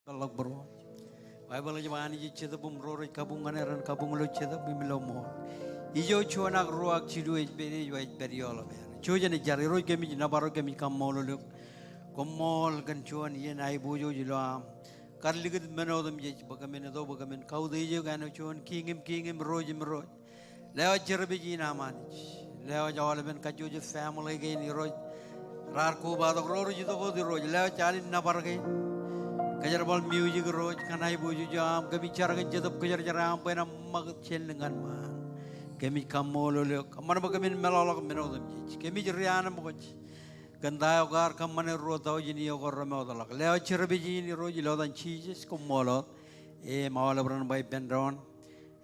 Talak bro. Bible jemani ji cheda bum ro kabung aneran kabung lo cheda bimilo mo. Ijo chuanak ruak chidu beri beri ola ber. Chuja ni jari ro kemi nabaro kemi kamolo lo. Komol kan chuan yen ai bojo jilam. Karligit menodam je bagamen do bagamen kau de je kan chuan kingim roj. Lewa jerbe ji namani. Lewa jawale ben kaju je family ge ni roj. Rar ko badok ro ji to ko di roj. Lewa chali nabar ge. Kajar bal music roj kanai boju jam kami cara kan jadap kajar am pena mag chen dengan man kami kamolo le kamana bagamin melolok menodam ji kami jeriana mo ganda ogar kamane ro tau jini ogor rame odalak leo chirbi jini roj lodan cheeses kumolo e mawala bran bay pendron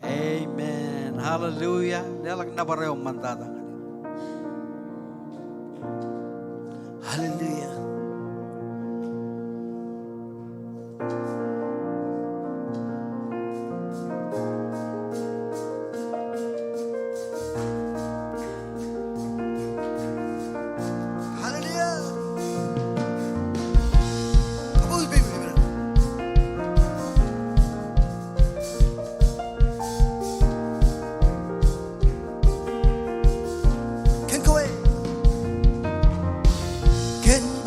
amen hallelujah lelak nabare mantata hallelujah. Can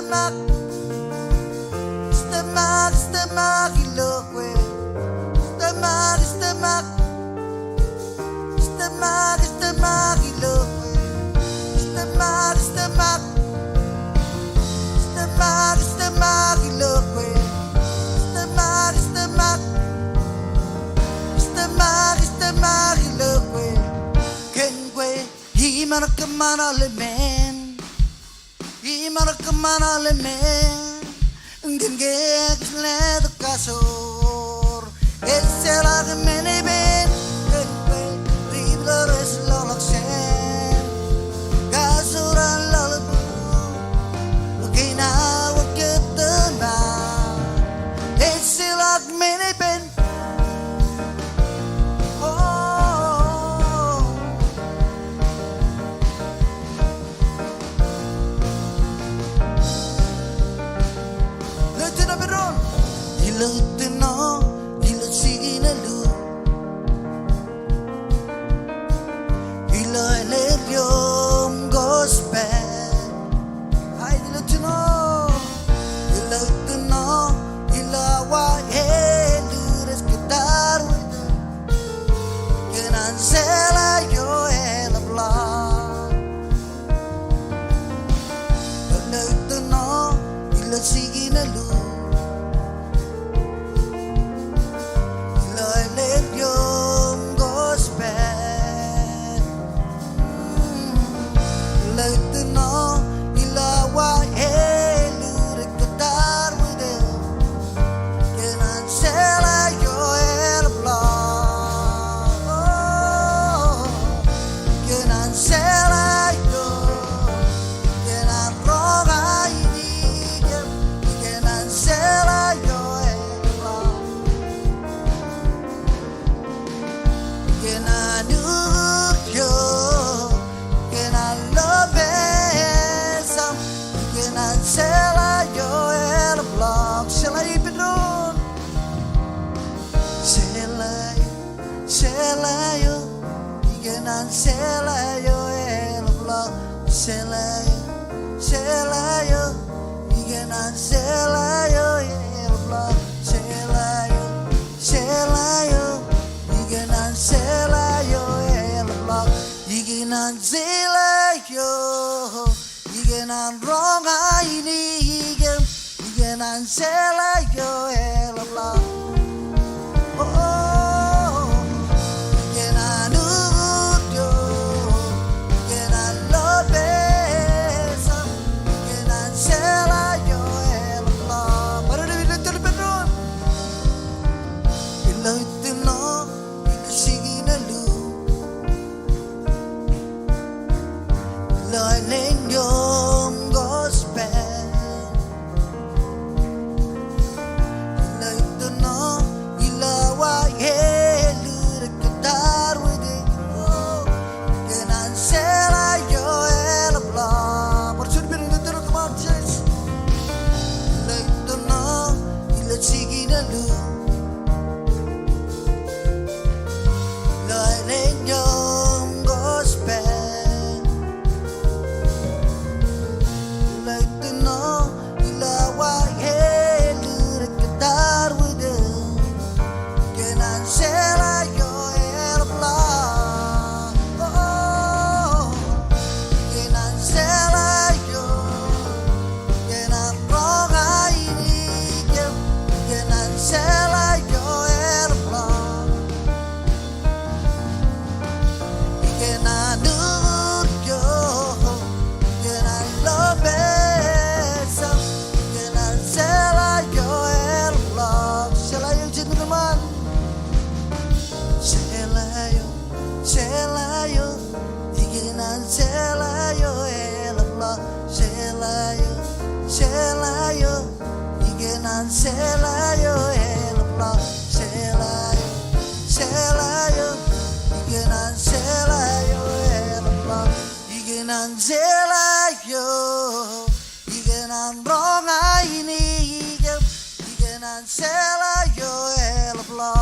Stomach, ilokwe. Stomach, ilokwe. Stomach, ilokwe. Stomach, ilokwe. Kengwe, himarakkamana lemen. Himarakkamana lemen. Ngengek led kasur. Esela meneben. Kengwe, ribleres lolaksen. Kasuran lalabu. Lagina waketena. Esela meneben. Ilo sinalu, ilo elerium gospel. Hai ilo tuno, ilo awa elures kitar wida. Kenan sela yo elabla. Ilo tuno, ilo sinalu. Selayo, igenan selayo elabla. Selayo, igenan selayo elabla. Selayo, igenan selayo elabla. Igenan selayo, igenan ronga ini igenan selayo elabla. Selayo, igenan selayo elapla. Selayo, igenan selayo elapla. Igenan selayo, igenan ronga ini igenan selayo elapla.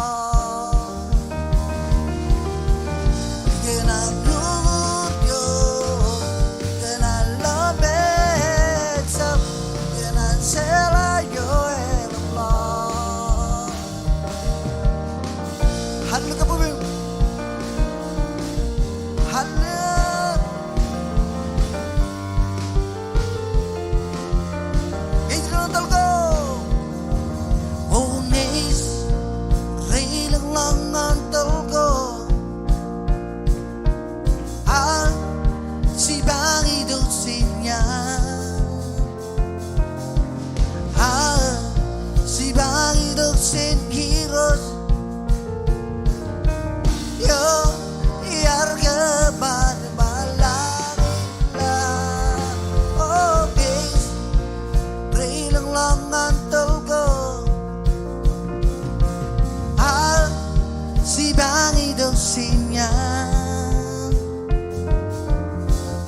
longan tulgo al si bangi dosinya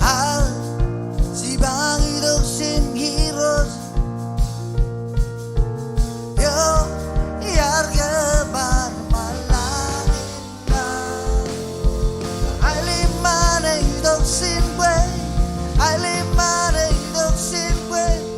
al si bangi dosin heroes yo yarga bar malangina ai limane dosin kwe ai limane dosin kwe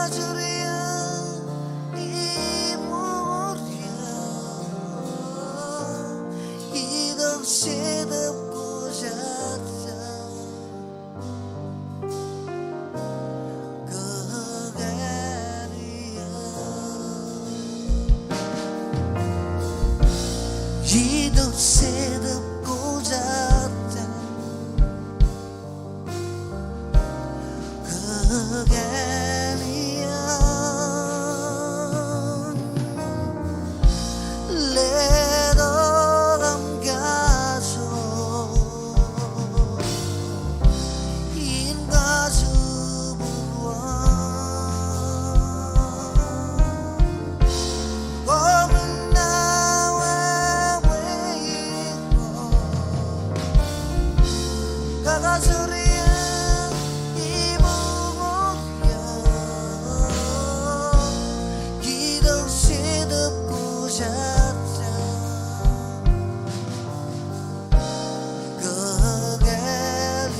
Kagasuria imuria hidup hidupku saja hidup hidupku saja kegalian ledogam gaso inga subuhan Kagasuria imuria hidup hidupku saja kegalian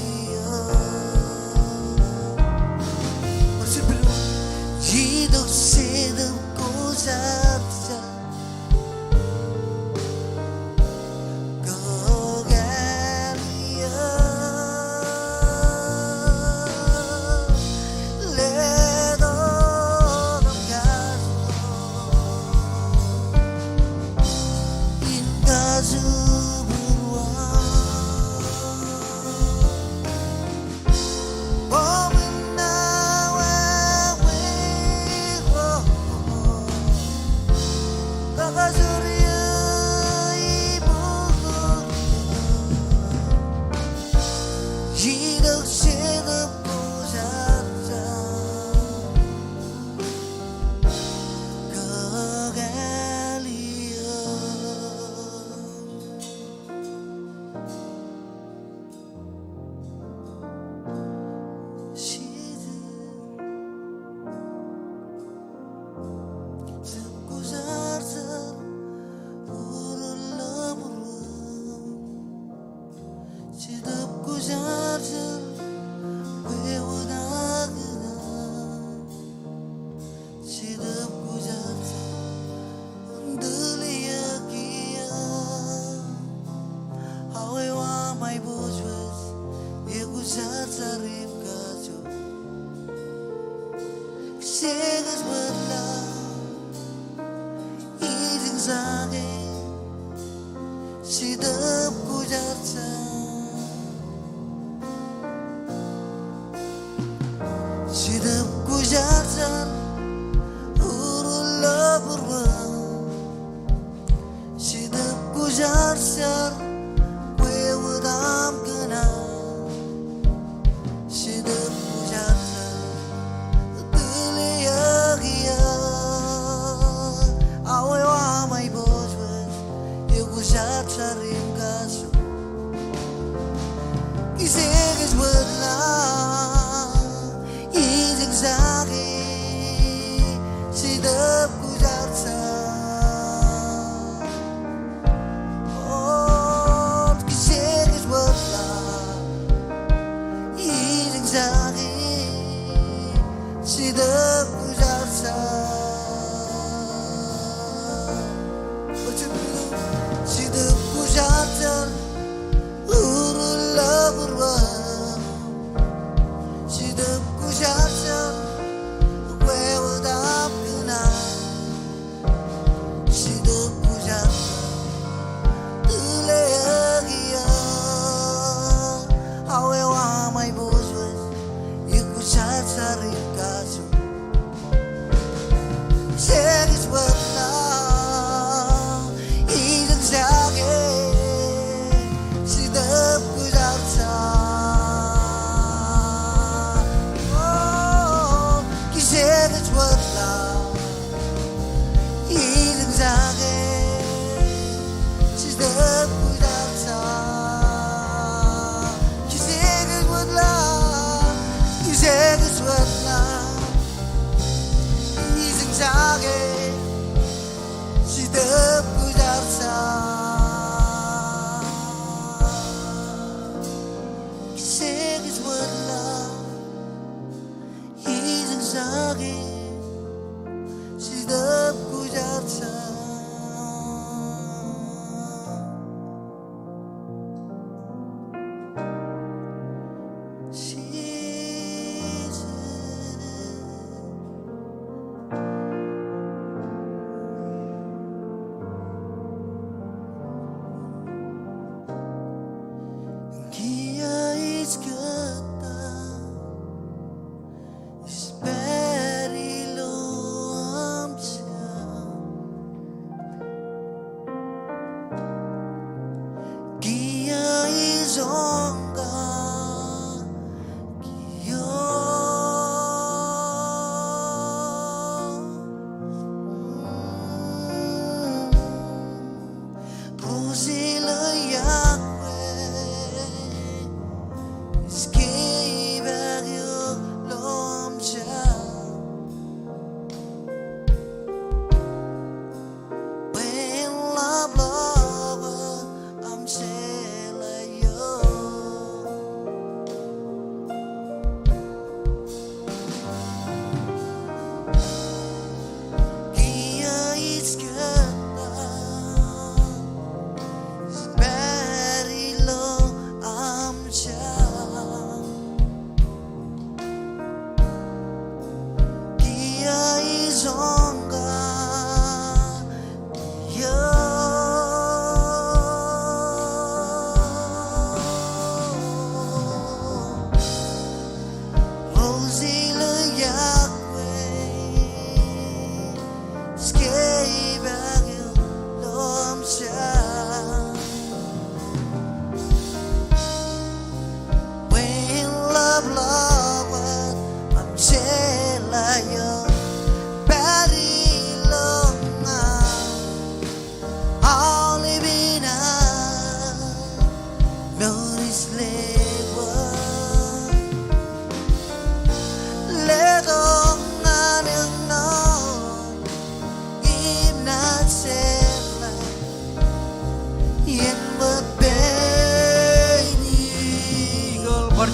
hidup hidupku saja hidup hidupku saja kegalian hidupku saja hidupku saja wewenangna hidupku saja deliakia hawe wa mai bojwas egu saja ripkajo segas belah iding sange hidupku saja hidupku saja urulah beruang hidupku saja wewenang kena hidupku saja deliagia awe wa mai bojwas egu saja ringkaso kisegas belah zagi hidupku saja oh kisegas belah iding zagi hidupku saja hidupku saja urulah beruang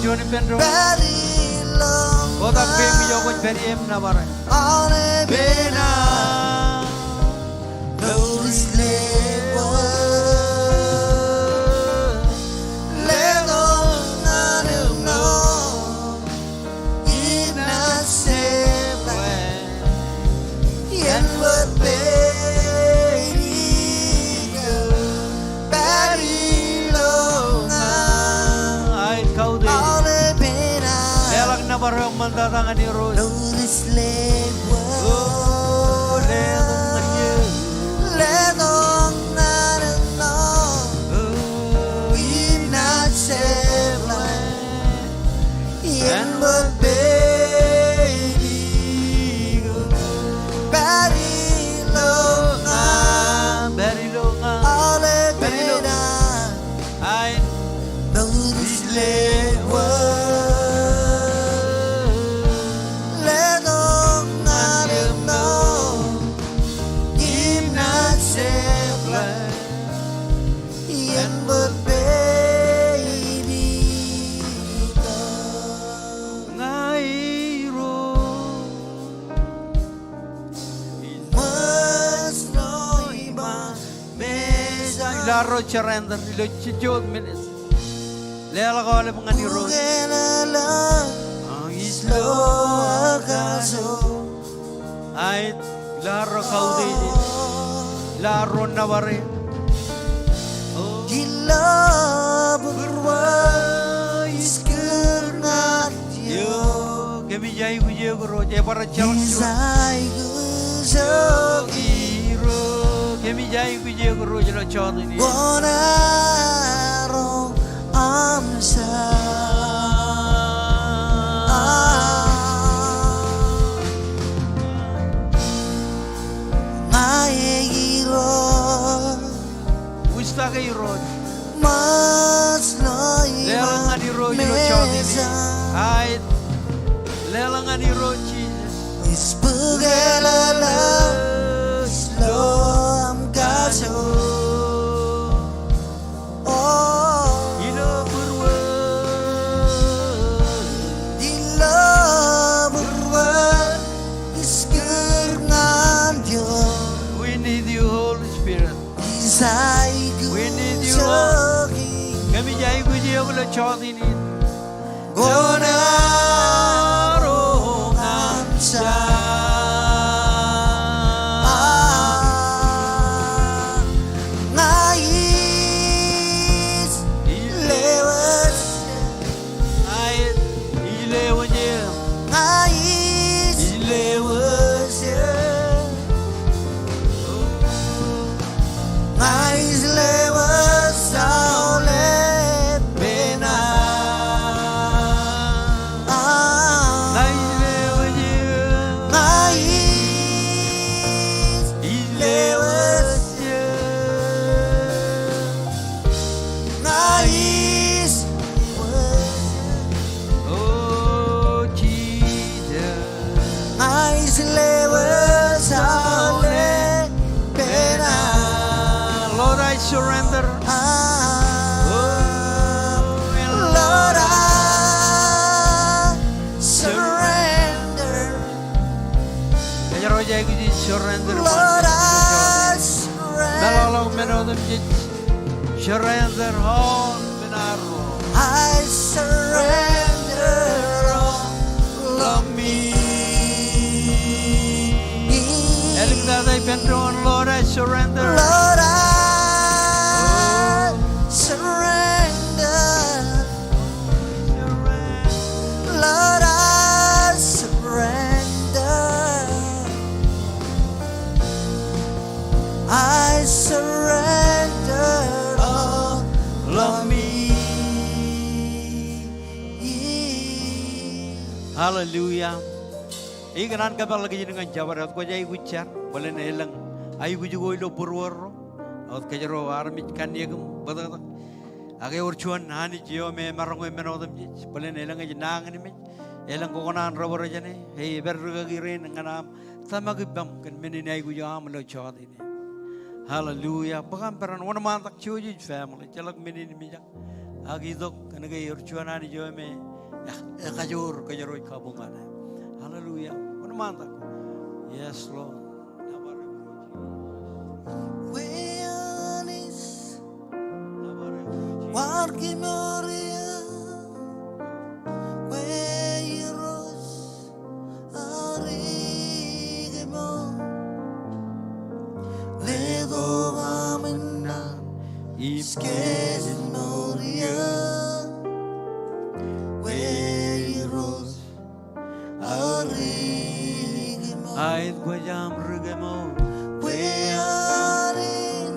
urchuan penro. Very long Otak bemi yo ko beri em na bare. on a Bena. notice labor. Let on know in a same yen but baby very long Ay kau de. on a pena. Lelang na bare ang mandatangan ni Ros. Notice labor. Oh, lelang na Let on know Oh, in a same yen but baby very long beri longa. all a pena. Ay Notice labor. Let on know in a same yen but baby ngairo. must know iba mesa Laro charender lo chijod menes. Lela ko ale mga ni Ros. Kugenala Ang islo akaso ay laro kau de. Laro na bare. Oh, Gila berwa iskernat yo yo kami jai guje bro je para chalang Isai guzogi iro kami jai guje bro je lo chod ni. Bonaro amsa Maegiro Gusta kay ro. Mas noi Lelang nga ni ro je lo chod ni. Ay lelang nga ni ro Jesus. Ispugelala Islo am kaso Oh Ilo burwa. Dila berwa iskernat yo We need you Holy Spirit. Isai We need you, guzogi Kami jai guje lo chod ni. Gonaro amsa Ngais lewat Ay ilewa je. Ngais lewat Ngais lewat saule pena Ay ilewa je. Ngais Ilewa je. Ngais Oh Jesus. Ngais lewat saule pena Lord, I surrender. Lord, I surrender. Kaya ro jai guje surrender. Lord, I surrender. Dalalong menodem je. Surrender all benaro. I surrender all of me. Elik daday penton Lord, I surrender. Lord, I surrender. Lord, I surrender. I surrender all of me. Hallelujah. Iganan ka ba lagi dengan jawarat ko jai gucar. Boleh nelang. Ayu guju goilo purwaro. Aut kajaro armit kanyagum badata. Age urchuan hani jio me marango menodam ji. Boleh nelang aja nang ni me. Elang ko konan robor jane. Hey berruga girin nganam. Tamagibam kan menin ayu guju amlo chod ini. Hallelujah. Pakam peran wana mantak chuji family. Jalak menin mi jak. Agi dok kan age urchuan hani jio me. Ya kajur kajaroi kabungan. Haleluya. Mana mantap. Yes Lord. Weanis wargi moria weiros arigemo ledo amena iskes moria weiros arigemo Ait gua jam regemo. wearin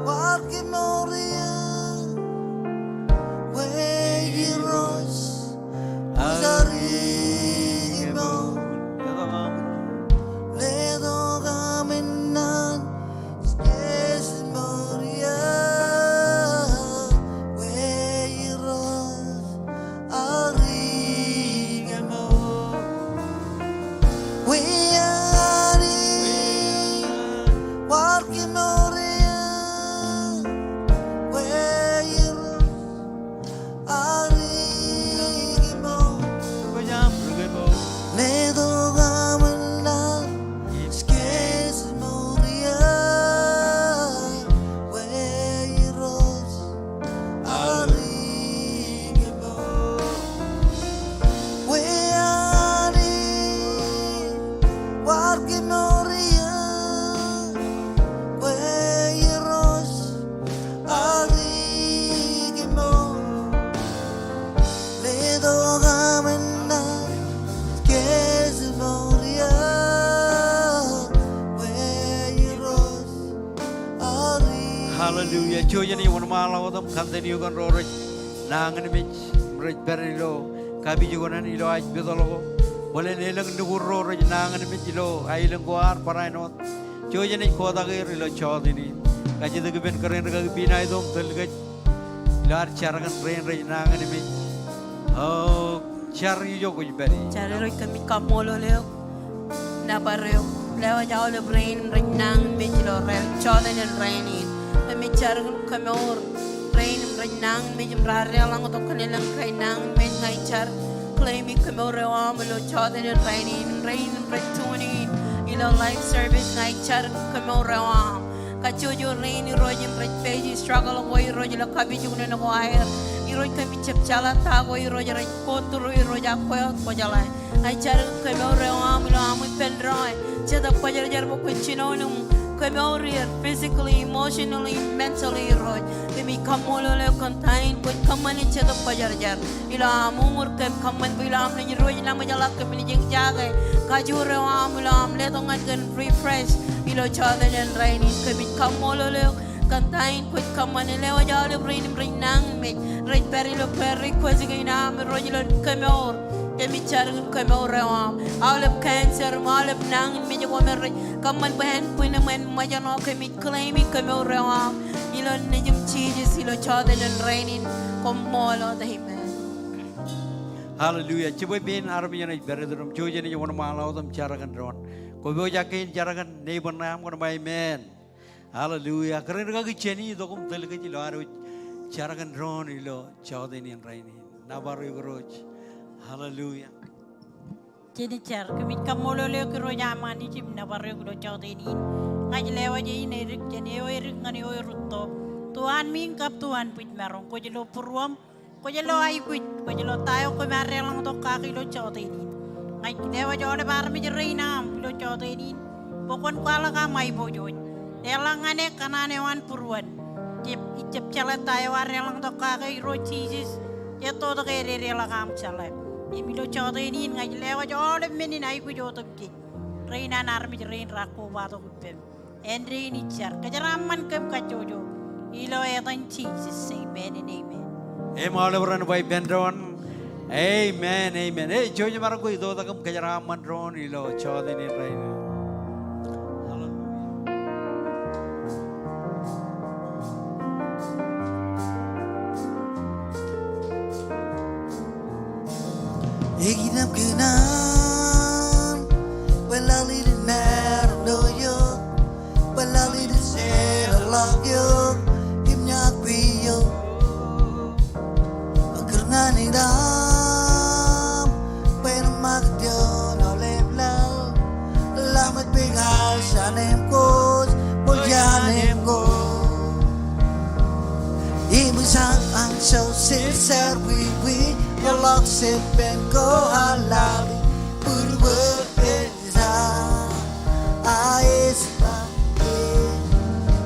wargi moria weiros arigemo ledo gamenan skes moria weiros arigemo wearin wargi moria weiros arigemo Gua jam regemo. ledo gamenan skes moria weiros arigemo wearin wargi moria weiros arigemo ledo gamenan skes moria weiros arigemo Haleluya. Joya ni wana malam adam kante ni ugan roroj. Nangan mich roj berilo. Kabi juga nani lo aj bedalo. Boleh nelang nugur roroj nangan mich lo. Ailang kuar parainot. Joya ni kota kiri lo chod ini. Kaji tu ben keren kaki bina itu telgaj. Lar carakan keren roj nangan mich. Oh cari jo kuj beri. Cari roi kami kamolo leo na barrio leo jauh le brain renang mejlo rel choda ne rainin kami cari kami or rain renang mejum rare lang to kanilang renang mej ngai char claiming kami or am lo choda ne rainin rain retuni ilo life service ngai char kami or am kachujo rain rojim rej page struggle boy rojila kabi jugune no air iroj kami cep chala tago iroj rej potru iroj akoy ko jalai ai char kami ore amulo amu pendroi cheda pajar jar mo kuchinonum kami ore physically emotionally mentally iroj kami kamolo le contain put kamani cheda pajar jar ila amur kem kaman bilam le iroj na majala kami ni jeng jagai kajure amulo amle tongan gen refresh ilo chada nen raini kami kamolo le kantain put kamani le wajale brain brain nang me right perilo perri quasi che nam rojilo kamor kami chargun kamor ram alep cancer malep nang me jo mer kaman ben puina men majano kami claiming kamor ram ilo nejum chiji silo chada nen rainin komolo dahimen Haleluya. Coba bin arminya ni beredrum. Joya ni wana malam adam carakan ron. Kau boleh jakin carakan neighbor nam kau nama amen. Haleluya. Keren kaki ceni itu kum telgaj ilo aru carakan ron ilo chaude ni raini. Nabaru igroj. Haleluya. Jadi cer kami kamolo leo kiro nyaman di cim na barrio kiro cau teni ngaji lewa je ini erik jeni erik ngani oirutto Tuhan mingkap Tuhan puj merong ko jelo puruam ko jelo ai puj ko jelo tayo ko mare lang to ka kilo cau teni ngaji lewa jo de bar mi jereina kilo cau teni pokon kwala ka mai bojo elangane kanane wan puruan cep cala tayo are lang to ka kilo cheeses ya to to kere rela kam cala Imilo chota ini ngaji lewa jole meni nai ku joto ki reina narmi rein rako wato kupem Andre ini jar kajaraman kem kajojo ilo etan Jesus amen and amen Emang orang baik bendron. Amen, amen. Joya marah ku itu tak kum kejaraman ron ilo chaude ni raini. Iginap kenan Walali di nerdo yo Walali di seralak yo Imnyak piyo Kerngani dah cho xin ser we your luck sit ben go halali purwa eza ais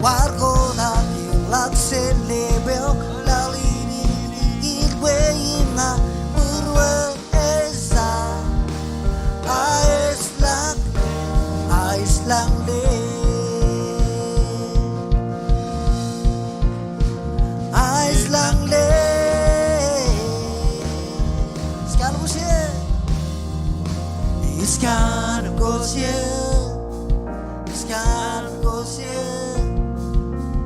wargo na luck sit lebel lali ni way na purwa eza ais lang le ais lang le It's gotta go here. It's gotta go here.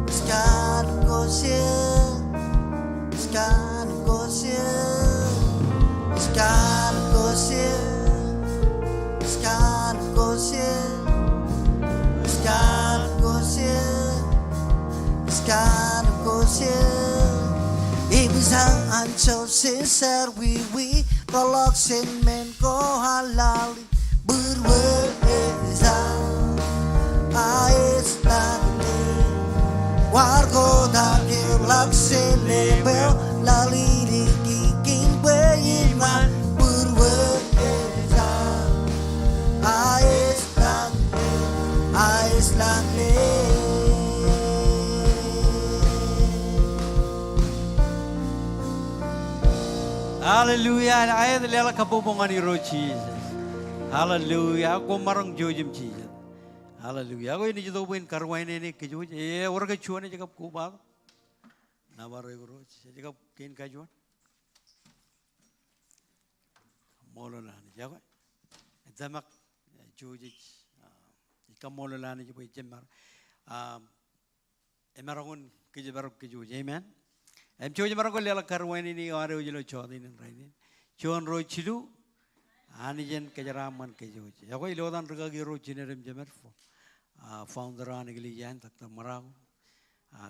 It's gotta go here. It's gotta go here. It's gotta go here. It's gotta go here. It's gotta go here. It's gotta go here. Ibisang ancho sincere we prolog sin men ko halali berweza ais lagi wargo dagir laksin lebel lali di kikin bayiman berweza ais lagi Hallelujah. Ayat lela kabubungan ni Roh Jesus. Hallelujah. Aku marang jojim Jesus. Hallelujah. Aku ini jatuh buin karwain ini kejuj. Orang kecuan ini cakap kubal. Nabar Roh. Cakap kain kejuan. Mololah ni cakap. Jamak jojik. Ikam mololah ni cakap jemar. Emarangun kejubaruk kejuj. Amen. Em cuci marang ko lela karwain ini orang ujilo cawdin rainin. Cuan roh cilu, anijen kejaraman kejuj. Aku ilodan regagi roh cinerem jemerfo. Founder ani gili jan takta marang.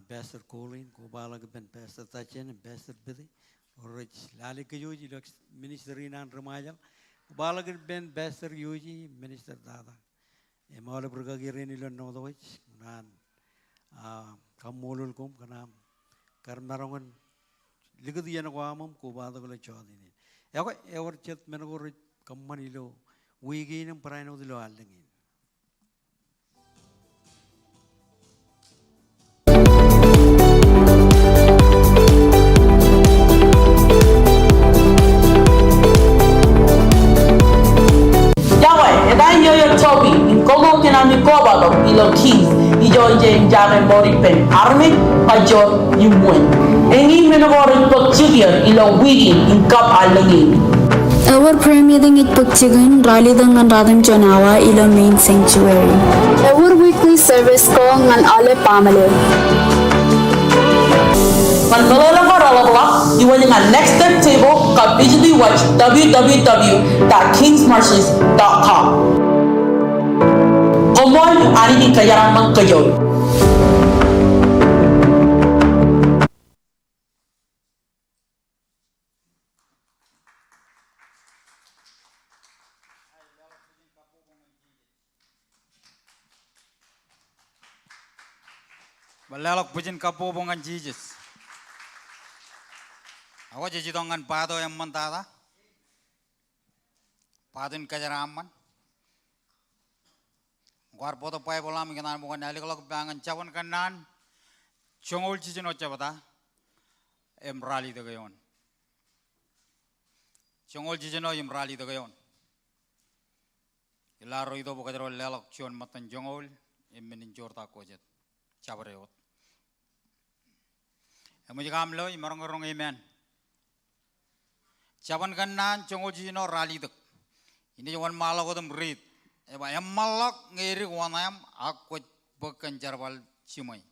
Pastor Colin, kubala ben Pastor Tachen, Pastor Bidi. Rich lali kejuj ilo ministeri nan remajal. Kubala ben Pastor Yuji, minister dada. Emala regagi rini lo nodowich. Nan kamulul kum kanam. Karnarangan lihat dia nak amam kubada kalau cawdini. Ya kau ewer chat menakor kamman ilo, wigi yang perai nak dilo alengin. Yahweh, edan yo topi, inkogo kinami kobalo ilo keys. Ijo jen jame mori pen army pajor yumwen engi menogor pokchigian ilo wigi in kap alagi Our prayer meeting at Pagchigan, rally dengan Radham Jonawa ilo main sanctuary. Our weekly service ko ngan ale pamale. Man balala karalawak iwan nga next step table ka digitally watch www.kingsmarshes.com. Omoy ani di kayaramang kayo. Balalok pujian kapobongan Jesus. Ako jijidongan pado yang mentara. Padon kajaraman. Guar poto pai bolam kenan bukan ali kalau kebangan cawan kanan. Congol jijin ocha bata. Rally to gayon. Congol jijin rally to gayon. Ilaro itu bukan terlalu lelok cion matan jongol. Meninjor tak kojet. Cabareot. Emu jika amlo imarong amen. Cawan kanan congol jijin rally to. Ini jawan malah kodam read. Eba malak ngiri wanayam aku pekan jarbal cimai.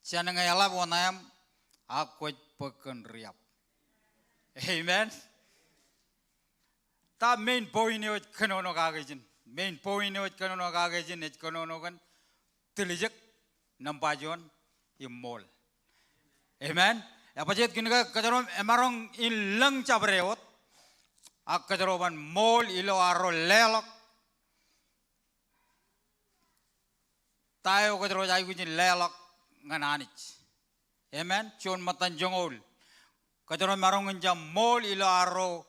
Cian ngayala wanayam aku pekan riap. Amen. Ta main point ni kanono kagajin. Main point ni kanono kagajin. Kanono kan telijak nampajon imol. Amen. Apa jet kini kajarom emarong ilang cabreot. Ak kajaroban mol ilo aro lelok. Tayo ko terus ayu jin lelok ngananich. Amen. Cion matan jongol. kajaron marong jam mol ilo aro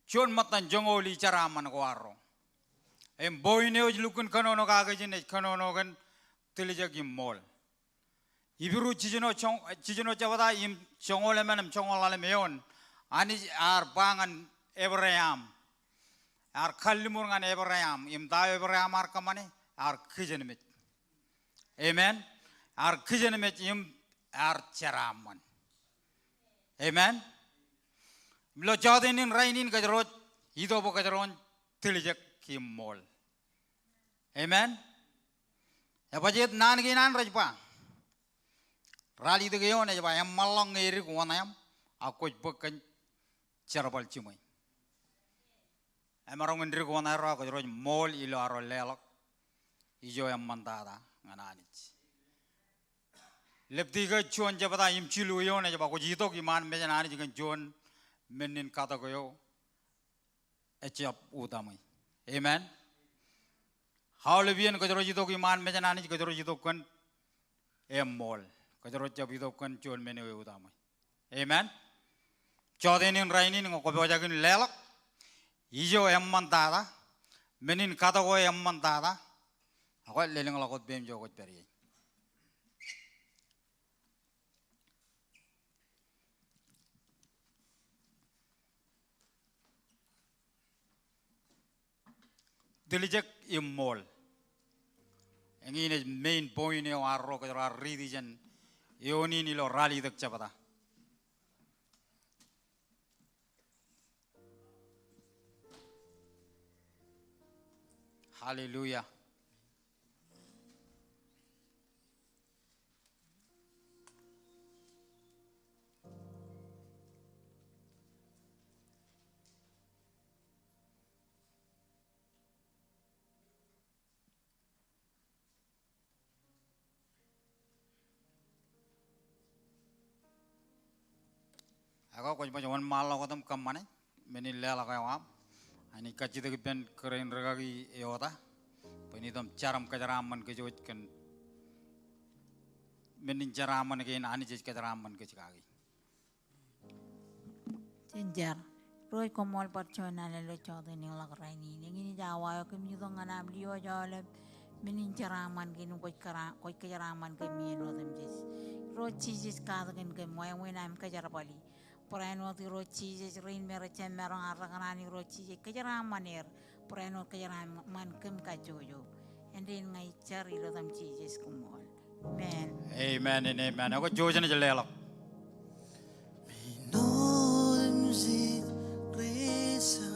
John matan jongoli caraman ko aro. Boy ne ojlukun kanono kagajin kanono kan tilijak mol. Ibiru cijono cawada im chongole manam chongolale meyon. Ani ar bangan Abraham. Ar kallimur ngan Abraham. Im da Abraham ar kamane ar kijenemit. Amen. Ar kijenemit im ar caraman. Amen. Lo jadinin rainin kajarot ido bo kajaron tilijak mol. Amen. Ya pajet nan ginan rajpa. Rali de gayon ya ba am malong ngiri ko wanayam ako bekan charabal chimoy. Amarong ngiri ko wanayro kajaron mol ilo aro lelok. Ijo am mandada ngananich. Lepti ga chuan jabata im chilu yon ya ba ko jito ki man me janani jigan jon menin kata koyo echap utamai. Amen. Haulebian kajaro jito ki man me janani kajaro jito kan mol. Kajaro jab jito kan chon mene utamai. Amen. Chodenin rainin ngoko bajagin lelak. Ijo mantada. Menin kata koyo mantada. Ako leling lakot bem jo kot peri. Dilijak mol. Yang ini main point yang arro kejara ridijan. Yoni ni lo rally dak capata. Hallelujah. Ako ko jaman malo ko tam kamane menilla la kayam ani kachi de ben keren regagi eota pani tam charam kajaraman ke joj kan menin jaraman ke ani jej kajaraman ke chikagi Jenjar roi komol parchona le lo chode ni la raini ni jawa ko mi do ngana liyo jole menin jaraman ke no ko kajaraman ke mi no dem jes ro chijis ka gen ke moy wenam kajarabali Pereno ti roci je rin mera cemerong arakanani roci je kejaran manir pereno kejaran man kem kajoyo and then ngai cari lo tam Jesus kumol amen amen and amen ako jojan je lelak Minodem si resa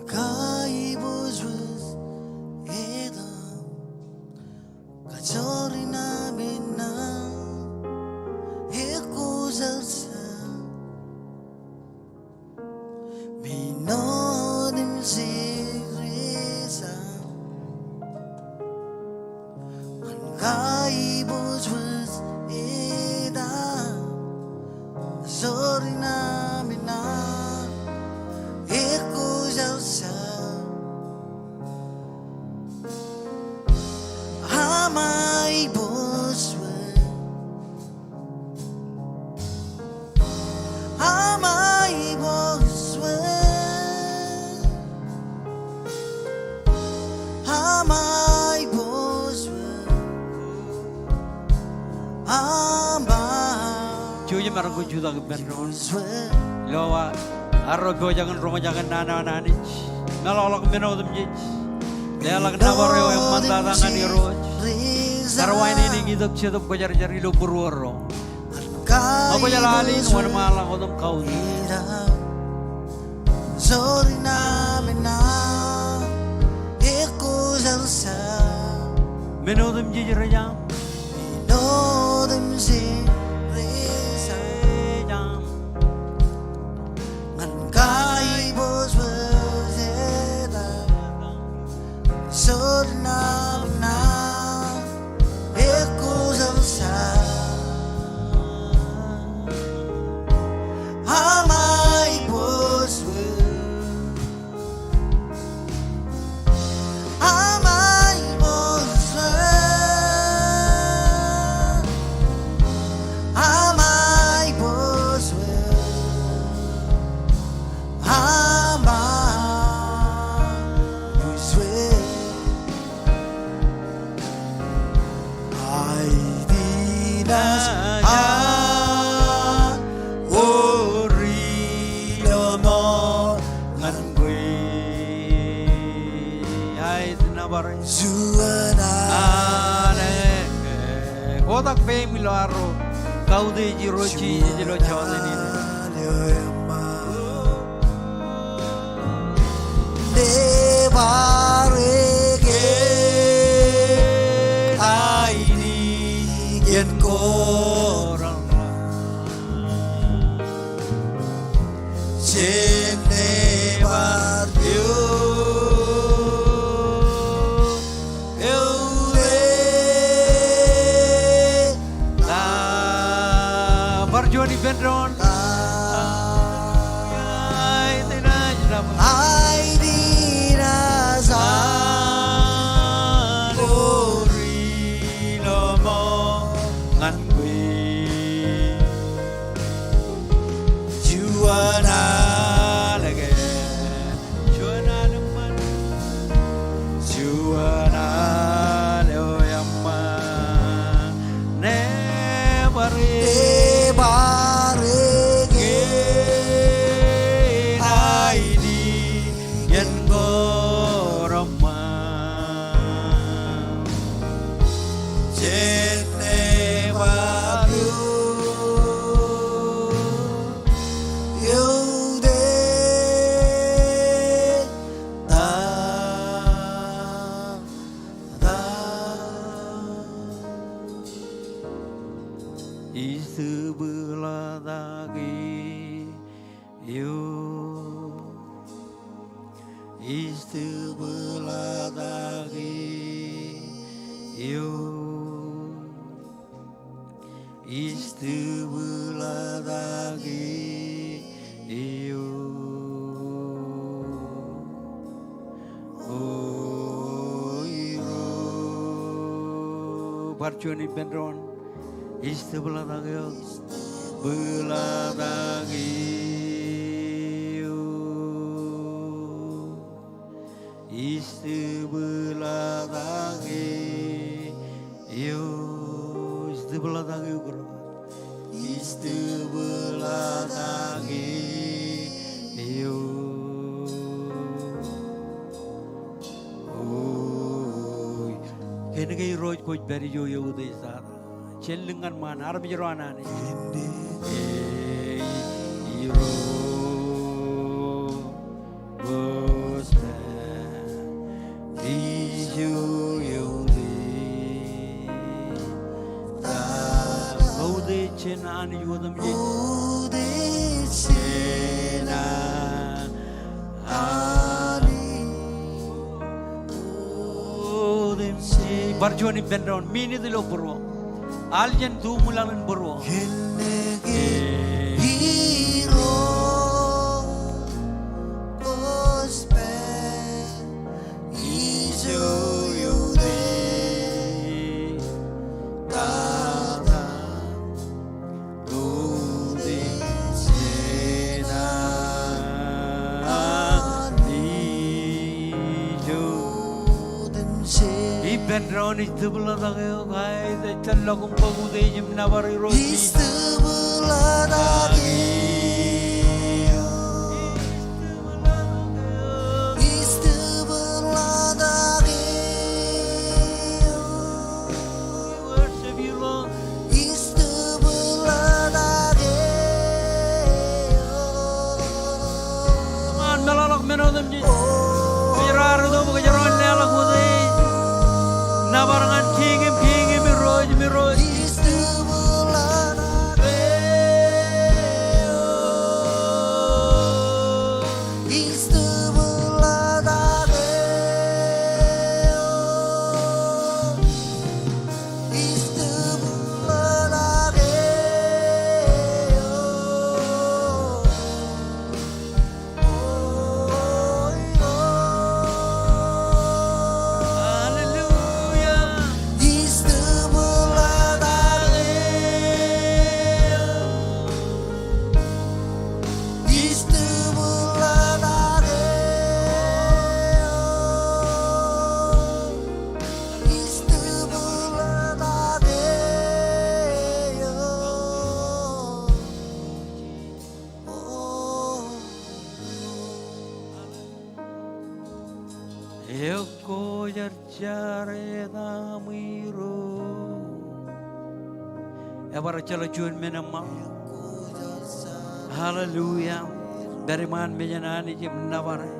Kai bozwes edam Kachorina bina Minodem si resa Kai bozwes edam Kachorina bina ekujalsa Hamai bozwes Amai boswe Amai boswe Amai Cuy marang ko juda ke benron. boswe Lawa arro go jangan roma jangan nana nanich. Melolok menodem jij. Lelak nabaryo yang mandada ngani roj. Karwain ini ngidok cedok ko jari lo purworo. Ako jalalin wan malang ko dum kau. Sorry na mina ekujalsa Menodem jij rejam. Minodem si resa Jam. Ngan kai boswe zeda Sorry na mina ekujalsa Amai boswe Amai boswe nas ori lomo ngan gue ai nabar juana ane kodak pe milaro kau de jirochi jilo chawde ni Devarege aini yen korang Jene baryo ta barjoni bendron ai tena jram Aini nasa ori lomo ngan gue juana lage juana leman juana leo yamma ne bare Devarege aini yen goroma Jene baryo Yaude ta ta isebelah dagi yo isebelah dagi yo isebelah dagi yo oh iro barjoni bendron isebelah dagi yo belah dagi yo isebelah dagi yo isebelah dagi yo isebelah dagi yo oh kene kay roj koj beri yo yo de sar chellingan man arab jirwana ne iro bosta ijo yo de ta kaude chena an yodam ye chena odem se barjoni bendron mini dilo burwo aljen du mulangan burwo hero gospel ijo yaude ta ta Ode chena ijo ibendron istubla dagyo gai de challagum pagude jimna bari roji Istibelah dagi Istibelah dagi worship you Lord Istibelah dagi man melalak menodem ji birar do bukajaron nelak wude nabarangan kingim mi roj Istibelah dagi jare damiro. Ever chala chun menama. Hallelujah. Dari man mejanani jim navare.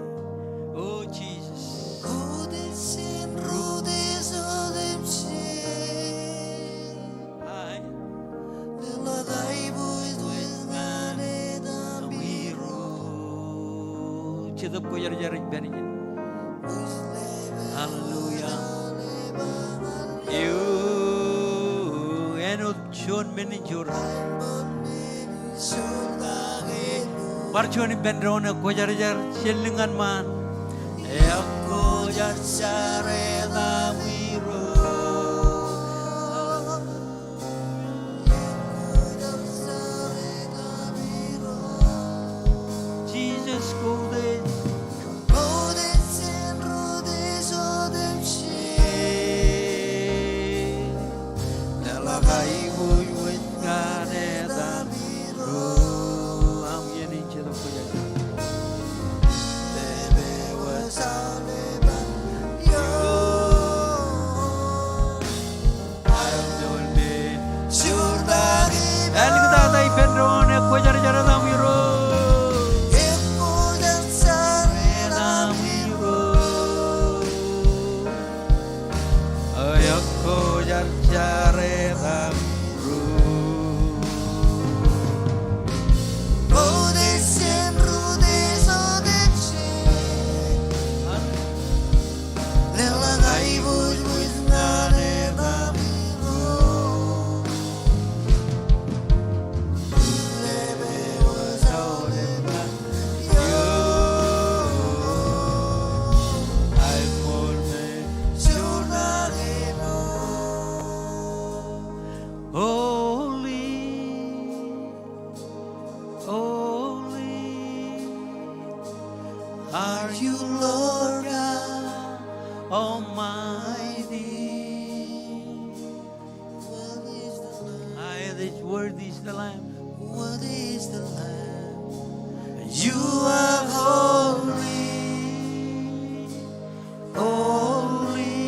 Oh Jesus. Rudesin, rudes odemsin. Ay. Lelagay buis ngane Damiro. Chedap ko jar jar benin. Hallelujah. You enod chon menijur. Parchoni benrona ko jar jar chelingan man. Aku jar jare damiro. Jesus golden. Rudesin, rudes odemsin. Lelagay buis ngane damiro. Am yenin chedap ko jar. Rudesin, rudes odemsin. Lelagay buis ngane damiro. Are you Lord God Almighty? Worthy is the Lamb. Worthy is the Lamb. You are holy, holy.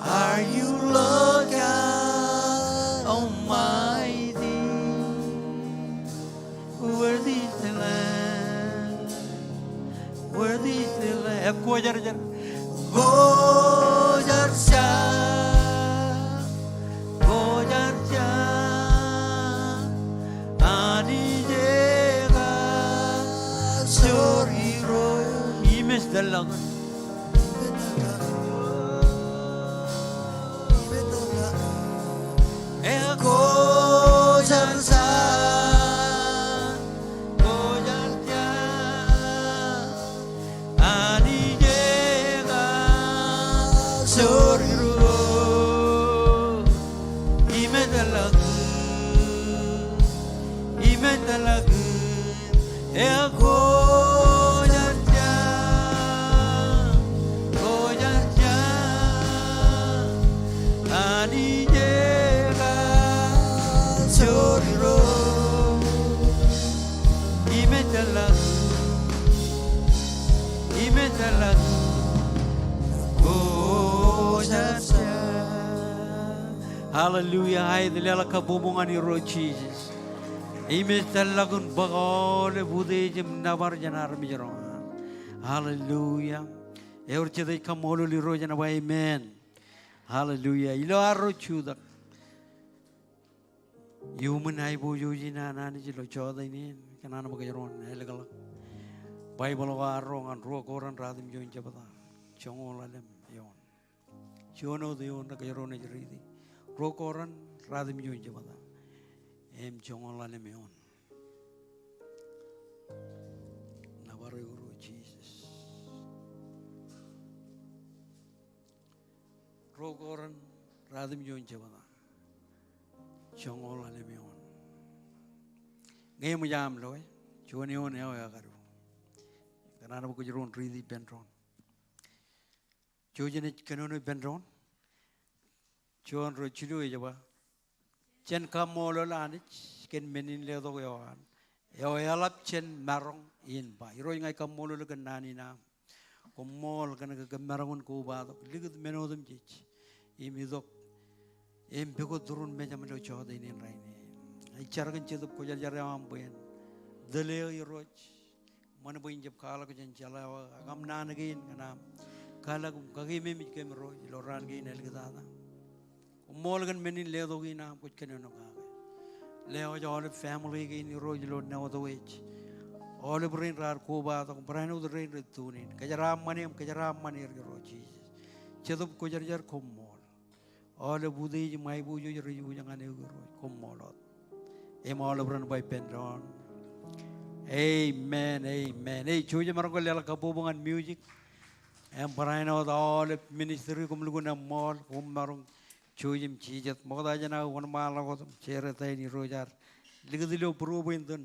Are you Lord God Almighty, worthy is the Lamb, worthy is the Lamb. Aku ajar ajar. Gojar Gojarja, ani jega, soriro, imes dalang. Gojar Gojarja, ani jega, soriro, imes dalang, imes dalang. Gojarja, Gojarja, ani jega, soriro, imes dalang, imes dalang. Gojarja. Hallelujah. Hai dilela kabubungan ni Lord Jesus. Imes talagun bagole bude jem nabar janar mijaron. Hallelujah. Eur chedai kamolo li rojana ba amen. Hallelujah. Ilo arro chuda. Human ai bojo jina nani jilo choda ini kanana bagajaron elegala. Bible wa arro ngan ro koran radim join jabata. Chongo lalem yon. Chono de yon bagajaron jeridi. Ro koran radim join jabata. Em chongo lalem yon. Nabare guru Jesus. Ro koran radim join jabata. Chongo lalem yon. Ngay mo jam loy. Chuan yon eo ya karu. Kanana bagajaron ridi benron. Chojane kanono benron. Chuan ro chilu jaba. Chen kamolo lanich ken menin le do yoan. Yo yalap chen marong in ba. Iro ngay kamolo le ganani na. Komol kana gamarangun ko ba to ligud menodum jich. Imidok bego turun meja melo choda ini raini. Ai charagan chedup ko jar am boyen. Dale iroj. Mana boyin jab kala ko jan jala agam nan again kana kala ko kagi me mit kem ro loran gain el gada. Komol gan menin le do gina ko kene no ka. Leo all family gain ro lo no do wech. All the brain rar ko ba to brain of the rain retunin. Kajaram mani ro Jesus. Chedup ko jar komol. All the Buddha, my Buddha, you young and you come molot. All run by Pendron. Amen, amen. Hey, Chuja Margola Kabubong and music. And Parano, all the ministry come Luguna Mall, Umarung, Chujim Chijat, Modajana, 1 mile of Cheretani Rojar, Ligazilo Probinton,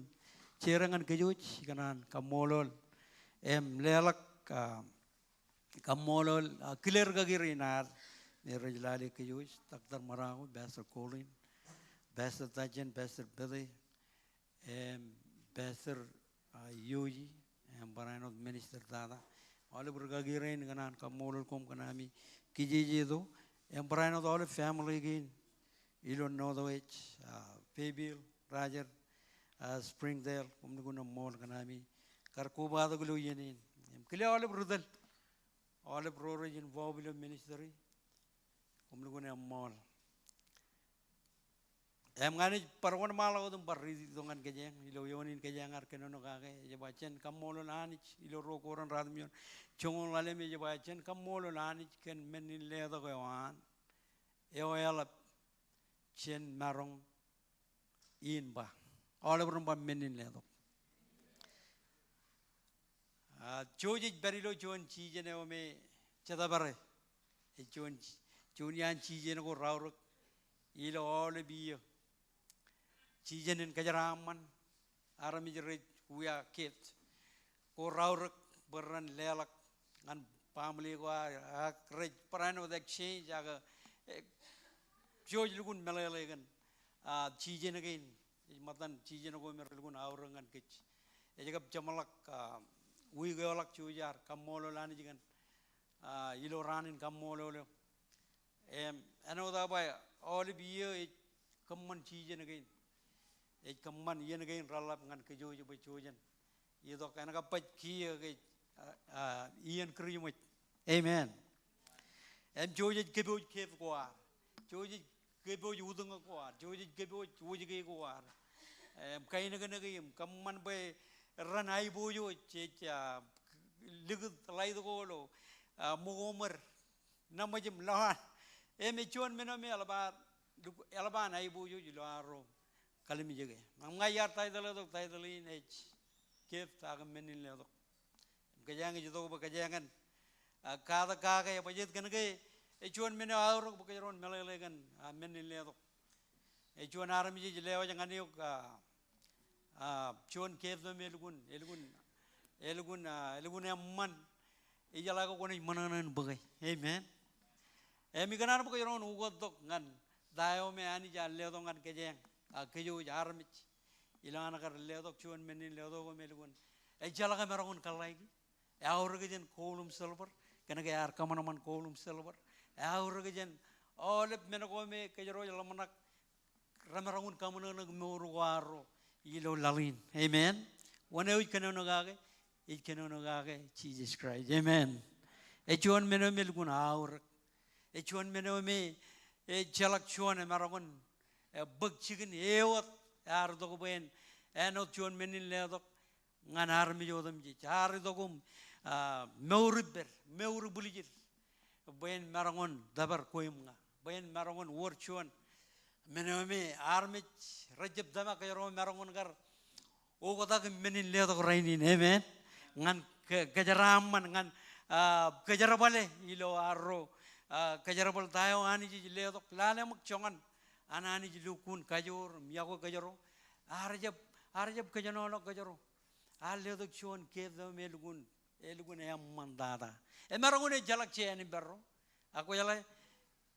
Cherang and Kajuch, Ganan, Kamolol, Lelak, Kamolol, Killer Gagirinar. Nerajlali Kayush, Dr. Marao, Pastor Colin, Pastor Tajan, Pastor Billy, Pastor Yuji, and Barano Minister Dada, Oliver Gagirin, Ganan, Kamol, Komkanami, Kijido, and Barano, all the family again. You don't know the age, Fabil, Roger, Springdale, Kumguna Mall, Ganami, Karkuba, the Guluyanin, Kili Oliver Rudel, Oliver Rorage involved in ministry. Kumlugun mall. Ngani parwan malo dum parri dongan kejeng ilo yonin kejeng ar kenono kage je bachen kamolo lanich ilo rokoran radmion chongon lale me je bachen kamolo lanich ken menin le do gwan ela chen marong in ba all over ba menin le do choji berilo chon chi je ne o me chada bare e chon Junian Chijan go Rauruk, Ilo all the beer. Chijan and Kajaraman, Aramijeret, we are kids. Go Rauruk, Burran Lelak, and Pamli go a great Parano the exchange, George Lugun Malalegan, Chijan again, Matan Chijan go Merlagun, Aurang and Kitch. Ejab Jamalak, we go like Chujar, Kamolo Lanigan, Ilo Ran in Kamolo. I know that by all the year it come on cheese again. It come on yen again, roll up and Kajo by Chojan. You talk and a pet key again, Ian cream with. Amen. And George Gabo Cave Guar. George Gabo Udung Guar. George Gabo Wujig Guar. Kainagan again, come on by Ran Iboyo, Ligut Laido, Mogomer, Namajim Lahan. Emichuan Menome Alaban Ibu Yularo Kalimijage. Mangayar title of title in H. Cave Tagamen in Ledo. Kajang is over Kajangan. Kada Kaka, Bajet Ganagay, Echuan Menor, Bukaron Malalegan, Men in Ledo. Echuan Army Leo Yanganiuka, Chuan Cave the Melgun, Elgun, Man, Ijalago Manan and Bugay. Amen. Emiganar ko yon ugodok ngan dayo me ani ja ledong ngan kejeng keju jarmich ilana kar ledok chuan menin ledok ko melgun e jala ka merongun kalaigi e aur gejen kolum silver kana ke ar kamanaman kolum silver e aur gejen olep menoko me kejero lamanak ramerongun kamuno nag muruwaro ilo lalin amen one u kanono gage it kanono gage Jesus Christ amen e chuan meno melgun aur e chuan meno me e jalak chuan e maragon e bug chicken ewat ar do ben e no chuan menin le do ngan ar mi jodam ji ar do gum meur bulijit ben maragon dabar koimga ben maragon wor chuan meno me ar mi rajab dama ka ro maragon gar o goda menin le do rainin amen ngan kajaraman ngan kajarabale ilo arro kajarabal tayo ani ji ledok lale mak chongan anani ji lukun kajor miyago kajoro arjab kajano lo kajoro ledok chon kedo melgun elgun yam mandada e maragun e jalak che ani berro ako yala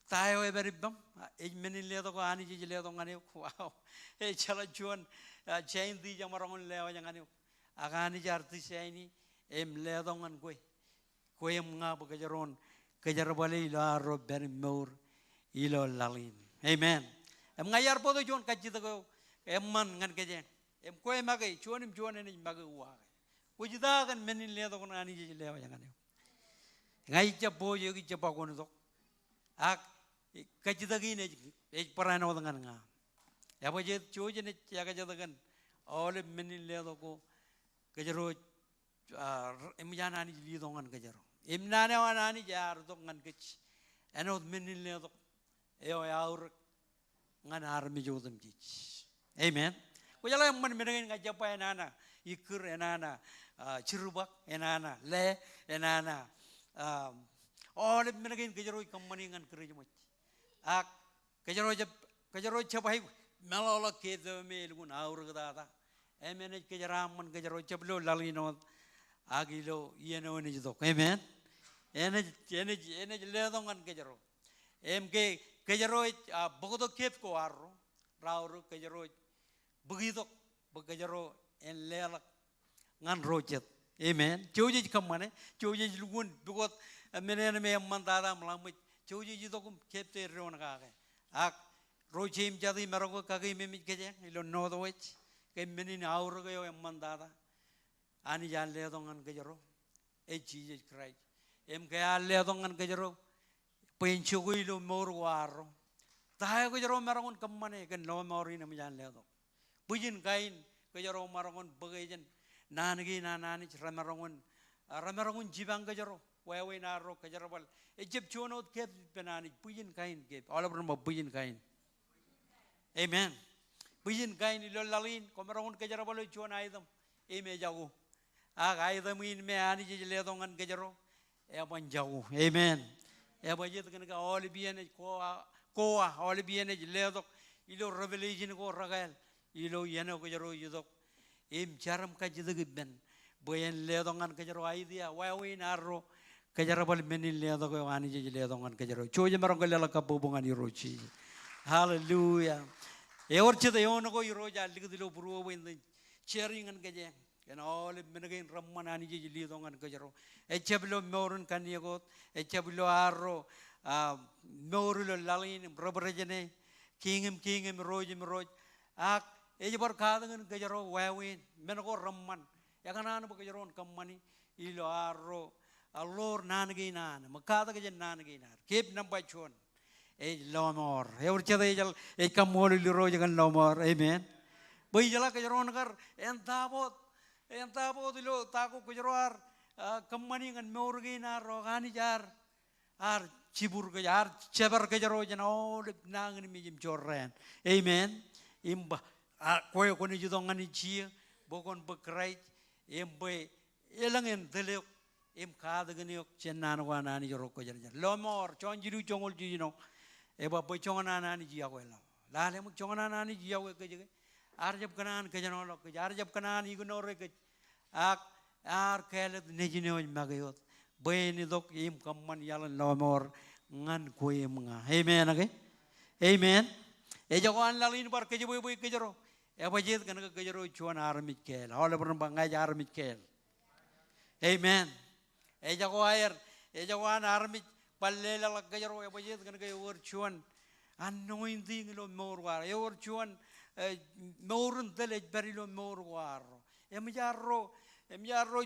tayo e beribam e menin ledok ani ji ledok ngani wow e chala chon chain di jamaragun lewa ngani agani jarti chaini em ledok ngan koi koyem nga ba kajaron kajarabali ilo aro beri meur ilo lalin. Amen. Em ngayar po to jon kajita ko em man ngan kaje. Em koy magay chuanim chuanin magay wa. Kujida kan menin le to kan ani je le wa jangan. Ngai cha po yo ki cha pa ko no. Ak kajita gi ne e parano dengan nga. Ya ba je chuo je ne ya kajita kan ole menin le to ko kajaro em jana ni li to ngan kajaro. Em nane wa nani jar to ngan kech. Enot menin le to eo yaur ngan armi jodam jich. Amen. Kujala yang man menengin ngajapa enana ikur enana cirubak enana le enana all menengin kejaroi kamani ngan kerjamut. Ak kejaroi capai melala keda melgun aur kedata. Amen. Kejaraman kejaroi caplo lalino agilo ieno ni jodok. Amen. Ene ledongan kejaro. Emke kejaroi bogodo kep ko arro rauro kejaroi begitu begajaro en lelak ngan rojet. Amen. Joji kamane joji lugun bugot menen me mandada malamit joji jidokum kepte ron kage ak rojim jadi merogo kage me mitkeje ilo no do wech ke menin aur go em mandada ani jan le dongan kejaro e Jesus Christ em ke le dongan kejaro penchugui lo mor waro tayo kejaro merongon kamane ken no mori na jan le do bujin kain kejaro merongon bagajen nanagi nanani ramerongon jibang kejaro wewe naro kejaro bal ejep chono kep penani bujin kain kep all over bujin kain. Amen. Bujin kain ilo lalin komerongon kejaro bal chona idam eme jago idam in me ani jile dongan kejaro e ban jago. Amen. E bajet kan ka all biene ko all biene jile dok ilo revelation ko ragal ilo yeno kejaro yudok em jaram ka jidag ben boyen le dongan kejaro idea wewe naro kejaro bal menil le do ko ani jile dongan kejaro choje marong kala ka bubungan irochi. Hallelujah. E orchida yono ko iroja ligdilo buru ben sharing an keje and all menagain ramman ani jile dongan kejaro echeblo morun kanigot echeblo arro morulo lalin brobrejene kingem rojim roj ak eje bar kadangan kejaro wawin menago ramman yakana ba kejaron kamani ilo arro allor nanagi nan makada ke nanagi nar kep namba chon e lomor e urchada ejal e kamol li roje kan lomor. Amen. Boy jala kejaron kar entabot lo tako kejaroar kamani ngan morgi nar rogani jar ar cibur ke jar cebar kejaro jano nangni mijim jorren. Amen. Imba koyo koni judongan ichi bokon bekrai embe elangen delek em kada geniok chenan wana ni joroko jarja lomor chonjiru chongol jino eba boy chongana ni jiya wela lale mu chongana ni jiya we ke arjab kanan ke jano lo ke arjab kanan ignore ke ak ar kele nejino magayot boy ni dok im kamman yalan lomor ngan koy mga. Amen age. Amen. E jagoan lalin bar ke boy ke jaro e bajet kan ke jaro chuan armit kel all bar bangai armit kel. Amen. E jagoan armit palle la ke jaro e bajet kan ke wor chuan anointing lo mor war e wor chuan morun tele berilo mor war em jarro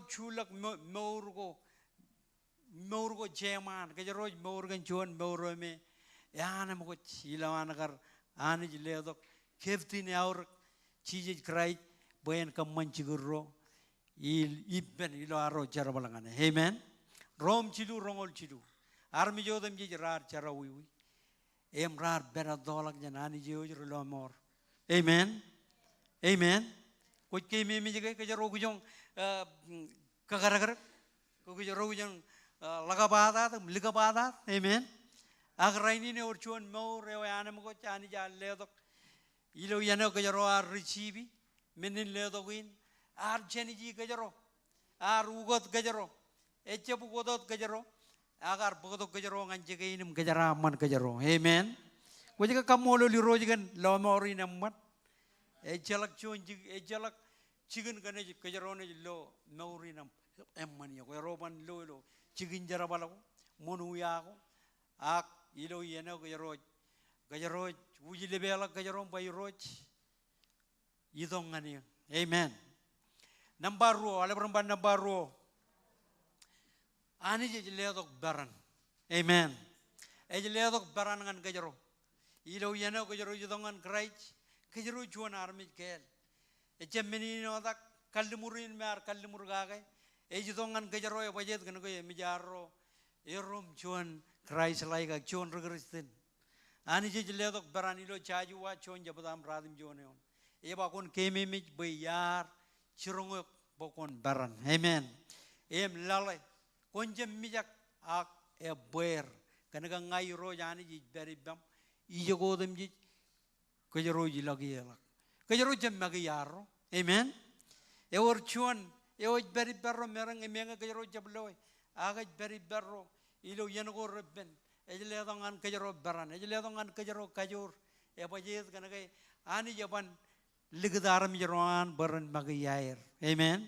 chulak morgo jeman ke jaro morgan chuan morome yana mo chilawan kar ani jile dok kefti ne aur chije krai boyen kam manchigurro ibben ilo aro jarabalangane. Amen. Rom chilu rongol chilu armi jodam ji rar charawi em rar bera dolak janani jero lomor. Amen. Amen. Ko ke me mi ke jaro gujong kagaragar ko jaro gujong lagabada ligabada. Amen. Agraini ne orchuan mo rewana mo chani jalle dok ilo yano ke jaro ar recibi menin le dokin ar cheni ji ke jaro ar ugot ke jaro eche bugodot ke jaro agar bugodot ke jaro nganje ke inim ke jara man ke jaro. Amen. Ko jika kamolo li rojigan lo mori nammat e jalak chonji e jalak chigen kane ke jaro ne lo mori nam emman yo roban lo cigin jarabalago monu yago ak ilo yeno gajaroj uji lebela gajarom bayroj idong ngani amen number ro ala berempat number ro ani je ledok baran amen ledok baran ngan gajaro ilo yeno gajaro idongan kraj gajaro juan army kel echemeni no dak kallimurin mer kallimur gagai idongan gajaro ya bajet kan go mijaro erom juan kraj lai ga juan regristin ani je ledok baran ilo chaju wa chon jabadam radim joneon eba kon kememij bayar chirungok bokon baran amen lalai konjem mijak ak ber kanaga ngai ro jani ji beri bam ijo godem ji kajaro ji lagi elak kajaro jem magi yaro amen or chuan beri berro merang emenga kajaro jabloy aga beri berro ilo yenego rebben ejle dongan kajaro baran ejle dongan kajaro kajur bajet kanaga ani jaban ligdaram jeroan baran magi yair amen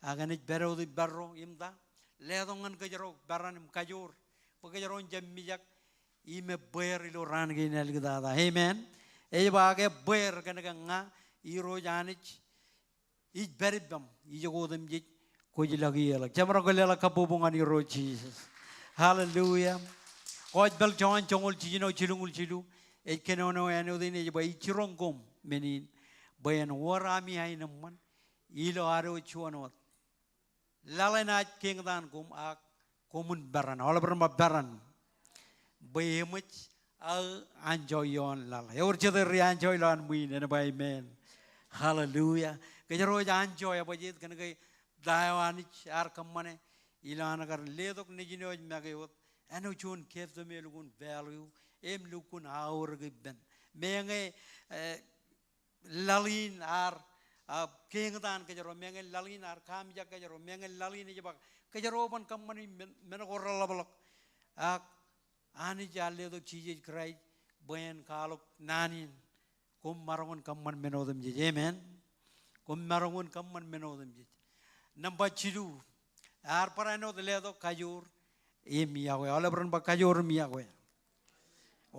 aga nit bero di berro imda ledongan kajaro baran kajur pagajaron jamijak ime ber ilo ran ginel gidada amen bage ber kanaga nga iro janich beribam ijogodem jij koji lagi elak jamra golela kabubungan iro Jesus hallelujah koj bel chon chongol chino chilungul chilu kenono eno dine bai chirongom menin bayan warami ainamman ilo aro chuanot lalena kingdan kum ak komun baran ola berma baran bayemich al anjoyon lala yor chede ri anjoyon muin ena bay men hallelujah kajaro anjoy abajet kan kai dayawanich ar kammane ilana kar ledok nijino magayot eno chun kef the melugun value em lukun aur gibben menge lalin ar kengdan kajaro menge lalin ar kam jak kajaro menge lalin jebak kajaroban kamani menagorala balak ak ani jalle do chije krai bayan kalok nanin kum marangon kamman menodem je amen kum marangon kamman menodem je namba chidu ar parano de ledo kajur miyawe ala bran ba kajur miyawe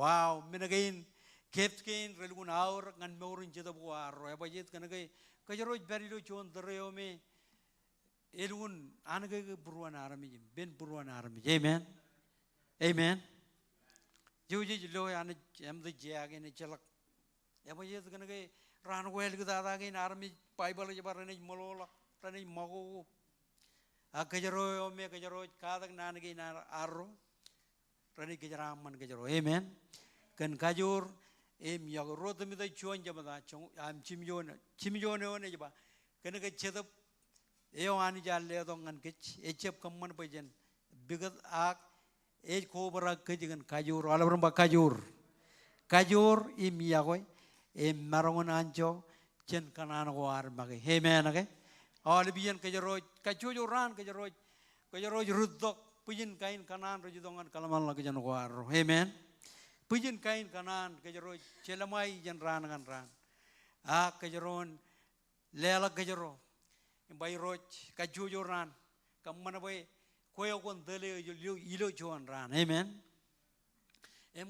wow menagain kepkin relgun aur ngan meurin jeda buar ro bajet kanagai kajaro berilo chon dreo me elun anage buruan arami ben buruan arami amen amen joji lo an am the jag in chalak eba yes gonna ge ran wel gada ge arami bible je barane molola rani mago akajaro me kajaro kadak nan ge na arro rani kajara man kajaro amen kan kajur yag rodmi da chuan jabada chong am chimjone one jaba kan ge chedap ani jalle dongan kech echep kamman pajen bigat ak kobra kejigan kajur alabramba kajur yagoy marangon anjo chen kanan war mage amen age albiyan kajaro kajojo ran kajaro ruddok pujin kain kanan rojidongan kalaman lagi jan war amen pujin kain kanan kajaro chelamai jan ran kan ran kajaron lela kajaro bay roj kajojo ran kamana bay koyo kon dele ilo joan ran amen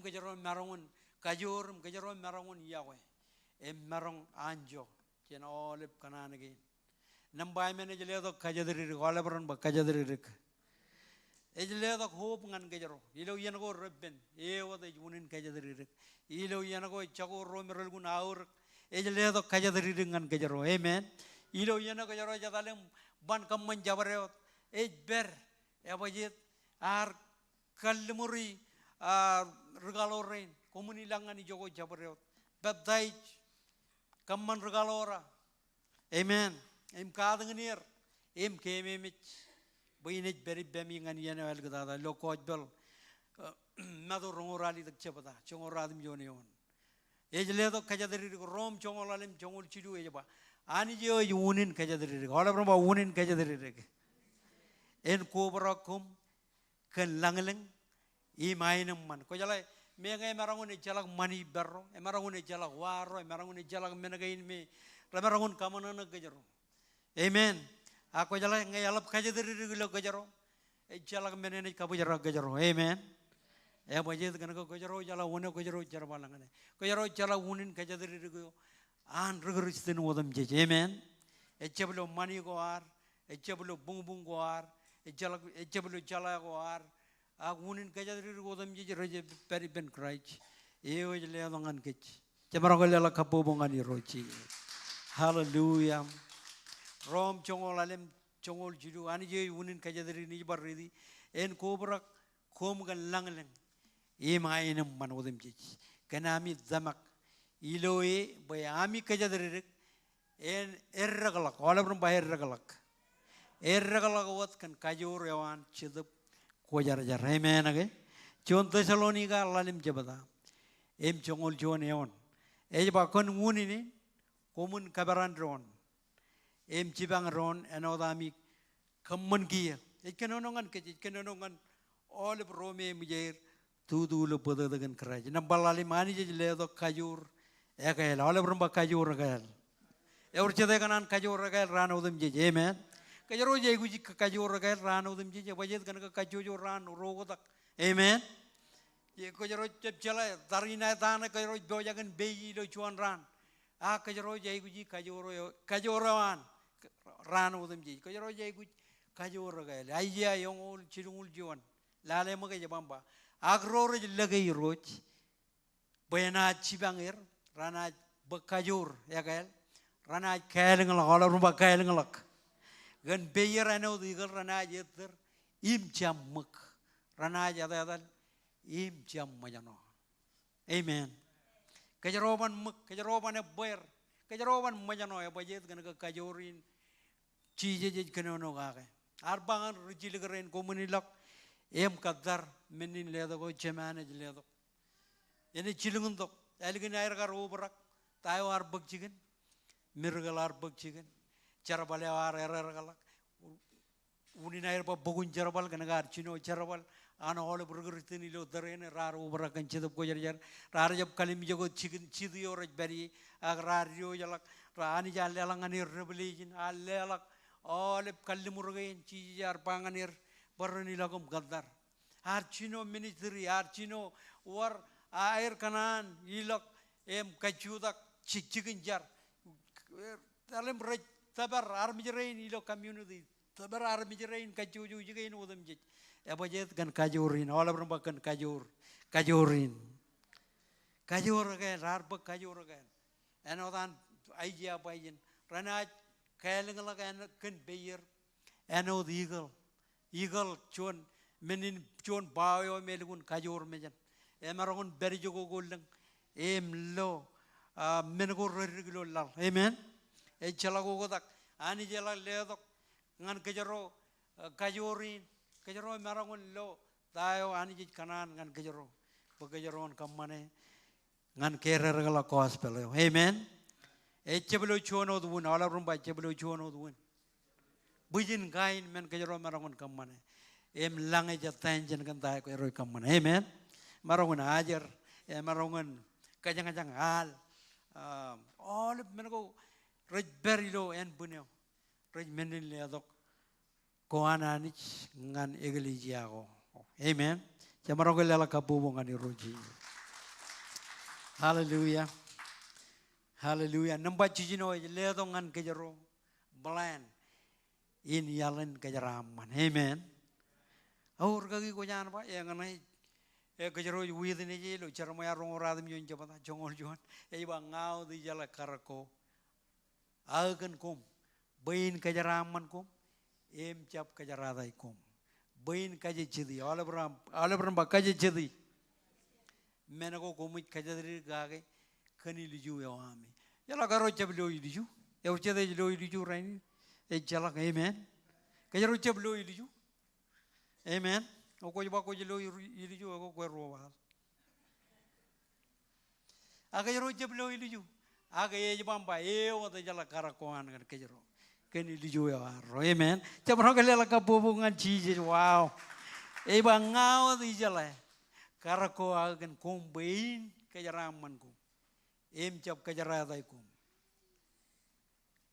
kajaron marangon kajor kajaron marangon yawe marang anjo chen olep kanan ge nambay mene jele do kajadri golebron ba kajadri rik ejle do hope ngan kajaro ilo yen go rebben wada junin kajadri rik ilo yen go chago romerol gun aur ejle do kajadri ngan kajaro amen ilo yena kajaro jadalem ban kamman jabareot ber abajet ar kalmuri regalorein komuni langani jogo jabareot baptized kamman regalora amen kadangnir kememich bayinej beri bemi ngan yena wel gada lo kojbel madu rongorali dak chebada chongoradim joneon ejle do kajadri rom chongolalem chongol chidu ejba ani je unin kajadri ola bramba unin kajadri en kobrakum kan langleng mainam man ko jala me ngai marangun jalak mani berro marangun jalak waro marangun jalak menagain me marangun kamana na gajaro amen ako jala ngai alap kajadri lo gajaro Jalak menene kabu jara gajaro. Amen. Bajet kan ko gajaro jala wone gajaro jara balangane. Gajaro jala wunin kajadiri go an ruguristin wodam je. Amen. Echablo mani go ar, echablo bung go ar, echablo jala go ar. Wunin kajadiri go wodam je raje peri ben Christ. Eo jale adangan kech. Jamaro gala kapu bongani rochi. Hallelujah. Rom chongol alem chongol jiru ani je wunin kajadiri ni barridi en kobrak kom gan langleng e mainam manodem je kanami zamak iloe bayami kajadiri en erragalak olabrum bayerragalak wat kan kajur yawan chidup kojar jar amen age jon Thessalonica lalim jabada em chongol jon yawan e bakon wunini komun kabaran ron em cibang ron enodami kamman kia ikenonongan ke ikenonongan olip rome mujair tudu lo pada dengan keraj nambalali mani je ledo kajur ekael olip rumba kajur ekael eur cede kanan kajur ekael ran udem je amen kajuro je guji kajur ekael ran udem je bajet kan kajur ran rogodak amen ye kajuro cep cela darina dana kajuro bojagan beyi lo cuan ran kajuro je guji kajuroan ran udem je kajuro je guji kajur ekael ayya yongol chirungul juan lale maga jabamba agror lagay roch bayana chibangir rana bakajur yagal rana kaeling la ola rumba kaeling lak gan beyer ano digal rana jeter im jammak rana jadadal im jam majano amen kajaroban mak kajaroban ber kajaroban majano ya bajet gan kajurin chije je kanono gage arbangan rujilgaren komunilak em kadar menin ledo go chemane ledo ene chilungundok elgin air gar obrak tayo arbak chigen mirgal arbak chigen charabale ar ergalak unin air ba bogun charabal ganagar chino charabal ana hol burgurtini lo darene rar obrak kan chedop go jar rar jab kalim jogo chigen chidio raj bari agrar yo jalak rani jal langani rebellion alelak olep kallimurgain chi jar panganir barani lagom gaddar archino ministry archino war air kanan ilok em kajudak chikin jar dalam rej tabar armijerain ilok community tabar armijerain kajuju jigain udam jej abajet kan kajurin ola berbakan kajurin kajur kan rarbak kajur kan enodan aija bayin ranaj kaeling kan kan beyer enod eagle chon menin chon bayo melgun kajur mejan emarongun berjogo goleng em lo mengo reglo lal amen e chalago godak ani jela ledok ngan kajaro kajurin kajaro marangun lo tayo ani jij kanan ngan kajaro bagajaron kamane ngan kerer gala gospel amen e cheblo chono dun ala rumba cheblo chono dun bujin gain men kajaro marangun kamane em lange jatan jen kan tayo ko roy kamane amen marangun ajar marangun kajang hal all men go rej berilo en bunyo rej menin le adok ko ananich ngan iglesia ko amen jamaro ko lela kabubo ngani roji hallelujah hallelujah namba chijino le do ngan kajaro blan in yalen kajaraman amen aur gagi ko jan ba yang nai kajaro widine je lo charmo ya rong radam yon jabata jongol jon e ba ngau di jala karako algan kom bain kajaraman kom em chap kajaradai kom bain kaje chidi alabram ba kaje chidi menago komit kajadri gage kani liju yawami jala garo chablo liju e uchede lo liju raini e jala amen kajaro chablo liju amen o ko ba ko lo liju ko ko rowa aga jaro chablo liju aga ye bamba e o da jala karakoan kan kajaro kani liju yawaro amen chabro kala ka bobungan chije wow e ba ngao di jala karako agan kombain kajaraman ko em chap kajaradai kom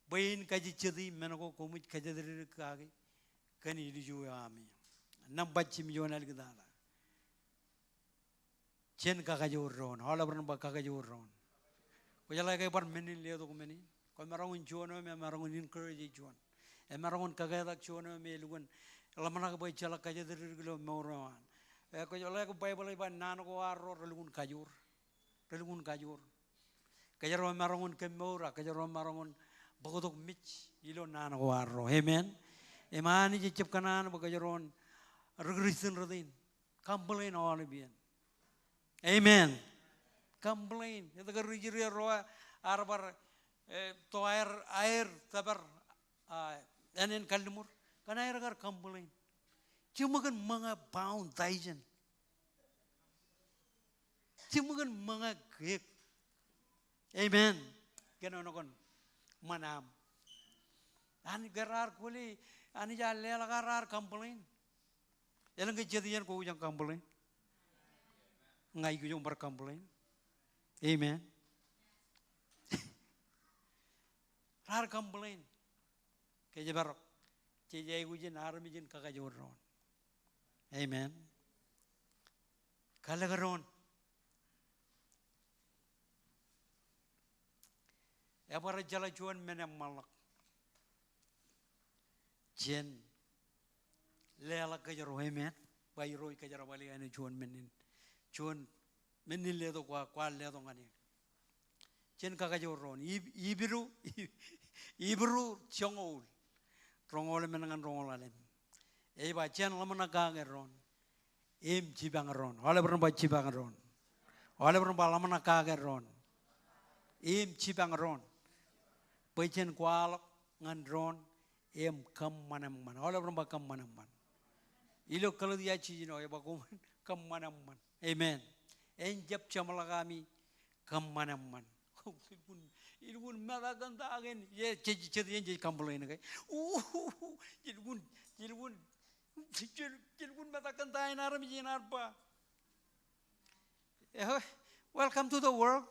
bain kaji chedi menago komit kajadri kage kani liju ami nambat chim yonal gdala chen kakajur ron hala beramba kakajur ron ko jala kay par menin le do ko menin ko marangun jono me marangun encourage jon e marangun kagadak jono me lugun lamana ko bay chala kajadir glo mawran e ko jala ko bible ba nan ko arro lugun kajur kajaro marangun kemora kajaro marangun bagodok mich ilo nan ko arro amen e mani je chep kanan ba kajaron regrisin radin complain all bien amen complain itu kan rijiri roa arbar to air tabar enen kalmur kan air agar complain cuma kan mga pound taijen cuma kan mga gek amen gano kon manam ani garar kuli ani jalle garar complain elang kejadian ko yang complain ngai ko yung berkomplain amen rar complain ke barok ce jay gujin armi jin kaka jorron amen kala garon ya para jala juan menem malak jen lela ka jaro amen bay roy ka jaro bali ane juan menin John menilledo kwa ledo ngani chen kaka jorron ibru chongol rongol menangan rongol alem e ba chen lamana ka ron em jibang ron ole berba jibang ron ole berba lamana ka ron em jibang ron pe chen kwal ngan ron em kam manam man ole berba kam manam man ilo kalau dia cino e ba kam manam man amen en jap chamala kami kamanaman ilgun mada ganda agen ye cheji cheji ye complain kai ilgun mada ganda inar mi jinar pa welcome to the world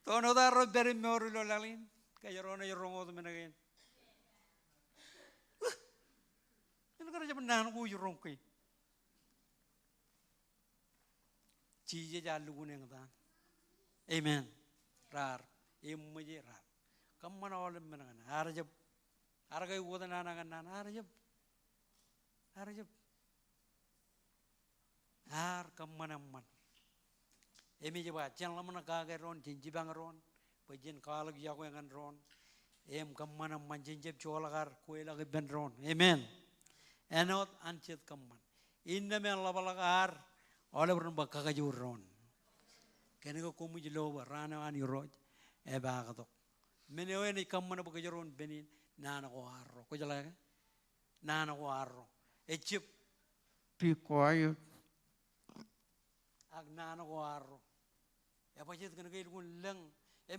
to no da ro beri mori lo lalin kayarona yorongo to menagen ini kan jaman nan ku yorong kai चीजें चालू गुने का amen rar मुझे rar कम मना वाले मना करना आर जब आर कहीं वो तो नाना करना आर जब आर कम मना मन एमी जब आचन लमना कहा के रोन जिंजी बांग रोन बजन कालक जाको यंगन रोन कम मना मन जिंजब चोला कर कोई लगे बन रोन amen एनोत अंचित कम मन इन्ने में लबलग are oleh berubah kakak jurron, kene ko kumu jelo rana ani roj, eba katok, menewe ni kamana baka jurron benin, nana ko arro, ko jala nana ko arro, echip, pi ag nana ko arro, apa jet kene ko ilgun leng,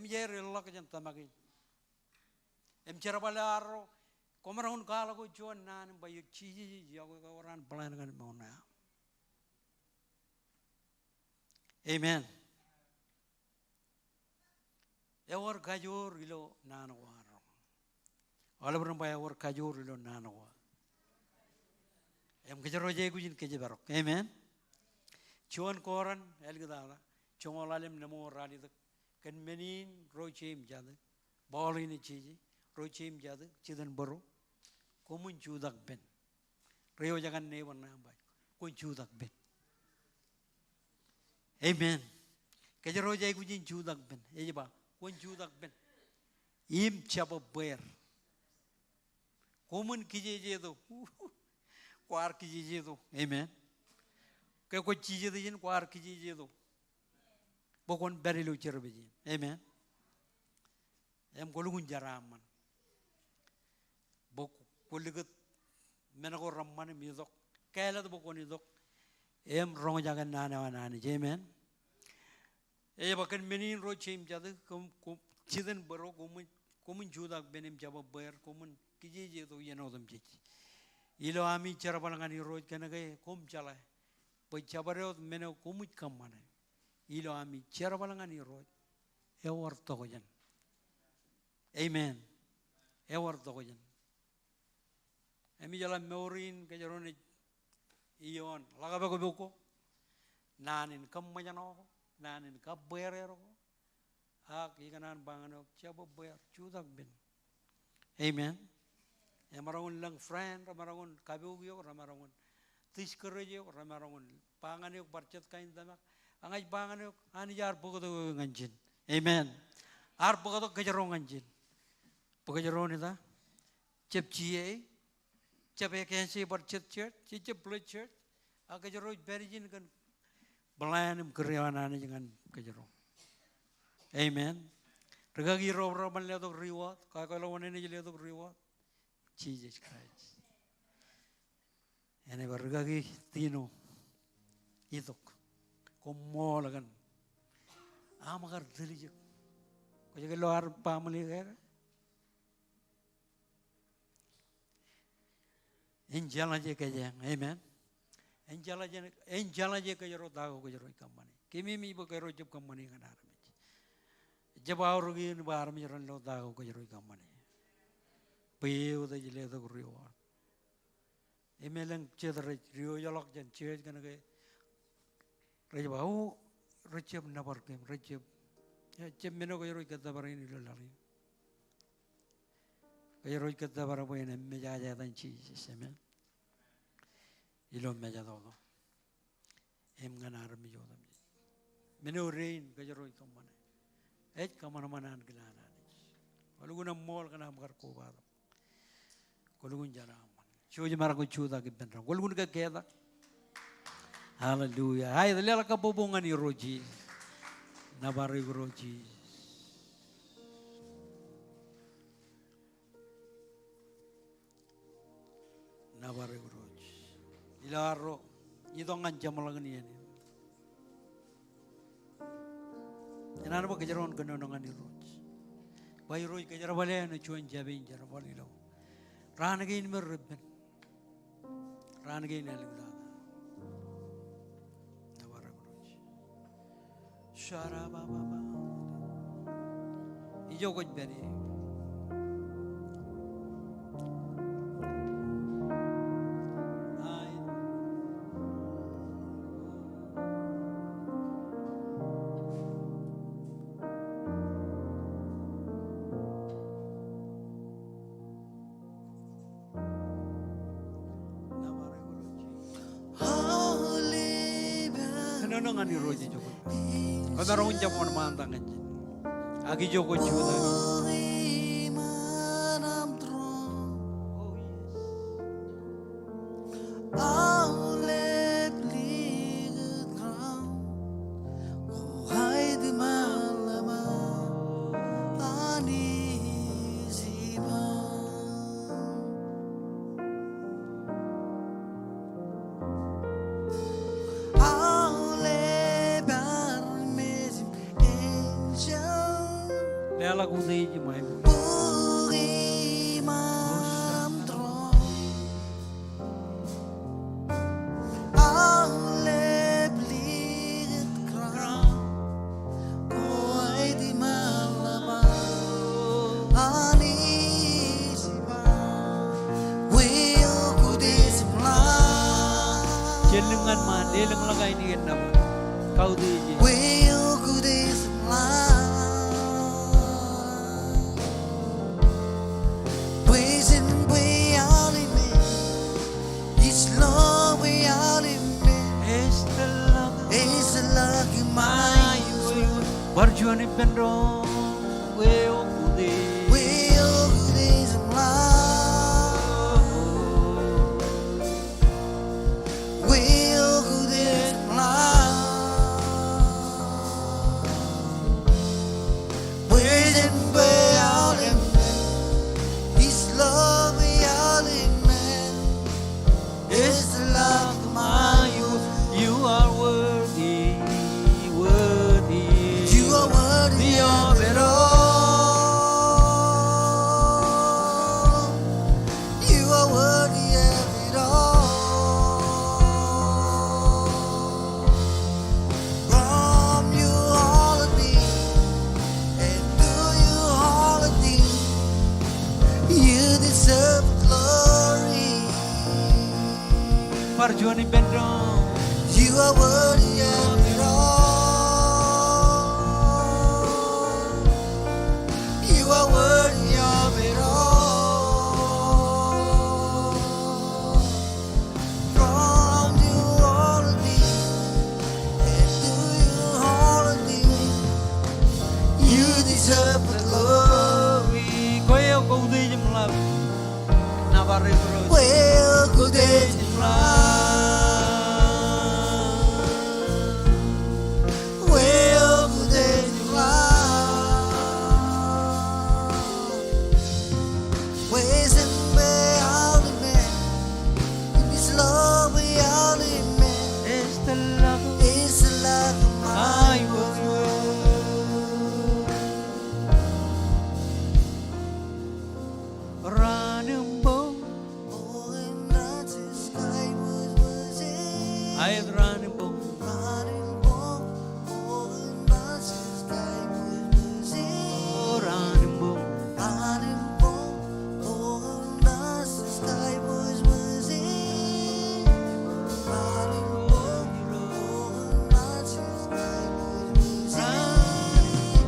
jer Allah kajan tamagi, cara bala arro, komarahun kala ko juan nana bayu ciji jago ko orang pelan kan mau na. Amen. Ewar kajur ilo nanawar. Olah berumpa ewar kajur ilo nanawar. Kejar roja ikujin kejar barok. Amen. Cuan koran elgedala. Cungol alim namo rali tak. Kan menin roja jada. Ball ini ciji. Roja jada. Cidan baru. Kumun cudak ben. Reo jangan newan nambai. Kun cudak ben. Amen. Kejar roja ikujin cudak ben. Ejba. Kun cudak ben. Im capa ber. Kumun kije tu. Kuar kije tu. Amen. Kau kau kije tu jen kuar kije tu. Bukan beri lu cerbejen. Amen. Em kolungun jaraman. Bok koligat menakor ramman midok. Kaya tu bukan idok. Em rong jangan nana. Amen. Bahkan menin roh cim jadi cidan baru kumun judak benim jawab bayar kumun kiji tu yang orang jadi. Ilo ami cara balangani roh kena gay kum cala. Pecahbareo mena kumut kamana. Ilo ami cara balangani roh. Ewar tokojan. Amen. Ewar tokojan. Ami jalan meurin kajarone iyon laga ba ko buko nanin kammayanoko nanin kabberero ak ikanan banganok chabo ber chudak bin amen marangun lang friend marangun kabugyo marangun tiskerejo marangun panganok barchat kain damak angay panganok ani jar buko nganjin amen ar buko gajaro nganjin pagajaro nita chepchie chape kensi barchat church chip blood church agajaro berijin kan belanim keryawanane jangan kajaro amen regagi rob leto reward kalau wanene leto reward Jesus Christ ene regagi tino itok komo lagan amagar dilijak ko jage luar pamali ga Enjala je kaya, amen. Enjala je kaya ro dago kaya ro kamani. Kimi mi bo kaya ro jab kamani kan arami. Jab aur gi ni bar mi ran lo dago kaya ro kamani. Peu da jile da rio. Emelang cedera rio jalak jan ced kan kaya. Raja bau rajab nabar kem rajab. Jab meno kaya ro kata bar ini lo lari. Kaya ro kata bar bo ene meja dan Jesus, amen. Ilom meja todo. Em ganar mi yo dam. Meno rain kaya ro kamane. Kamana manan gilana. Walugun mall kana makar ko ba. Walugun jara man. Choje mara ko chuda ke benra. Walugun ka keda. Hallelujah. Hai dalela ka bobongan ni roji. Nabari roji. Nabari roji. Ilaro idongan jamalang ni ani. Enana ba kejaron kanonongan ni roji. Bai roji kejara bale na chuan jabe jara bale lo. Ran again merben. Ran again alimda. Nabari roji. Shara baba ba. Ijo ko beri. Kanonongan ni roji joko. Kadarong japon mantangan jin. Agi joko chuda. Lela kudai je mai. Jelengan mah, deleng lagai ni kan nama. Kau tu je. Barjuan ipendro, weo kude, You are worthy, worthy. You are worthy of it all. Chuan ni bendong. You are worthy of it all. You are worthy of it all. From you all of me, and to you all of me, you deserve the glory. Koyo ko di jam lab. Nabare bro. Well, good day, well, good day, ways and way out of me, in this love we out in me, It's the love it's the love of my I was running boom. Oh, and that's the sky was it. I running boom. Running ball, oh, and that's the sky was it. Running boom. Running ball, oh, and that's the sky was it. Running ball, oh, and that's the sky was it.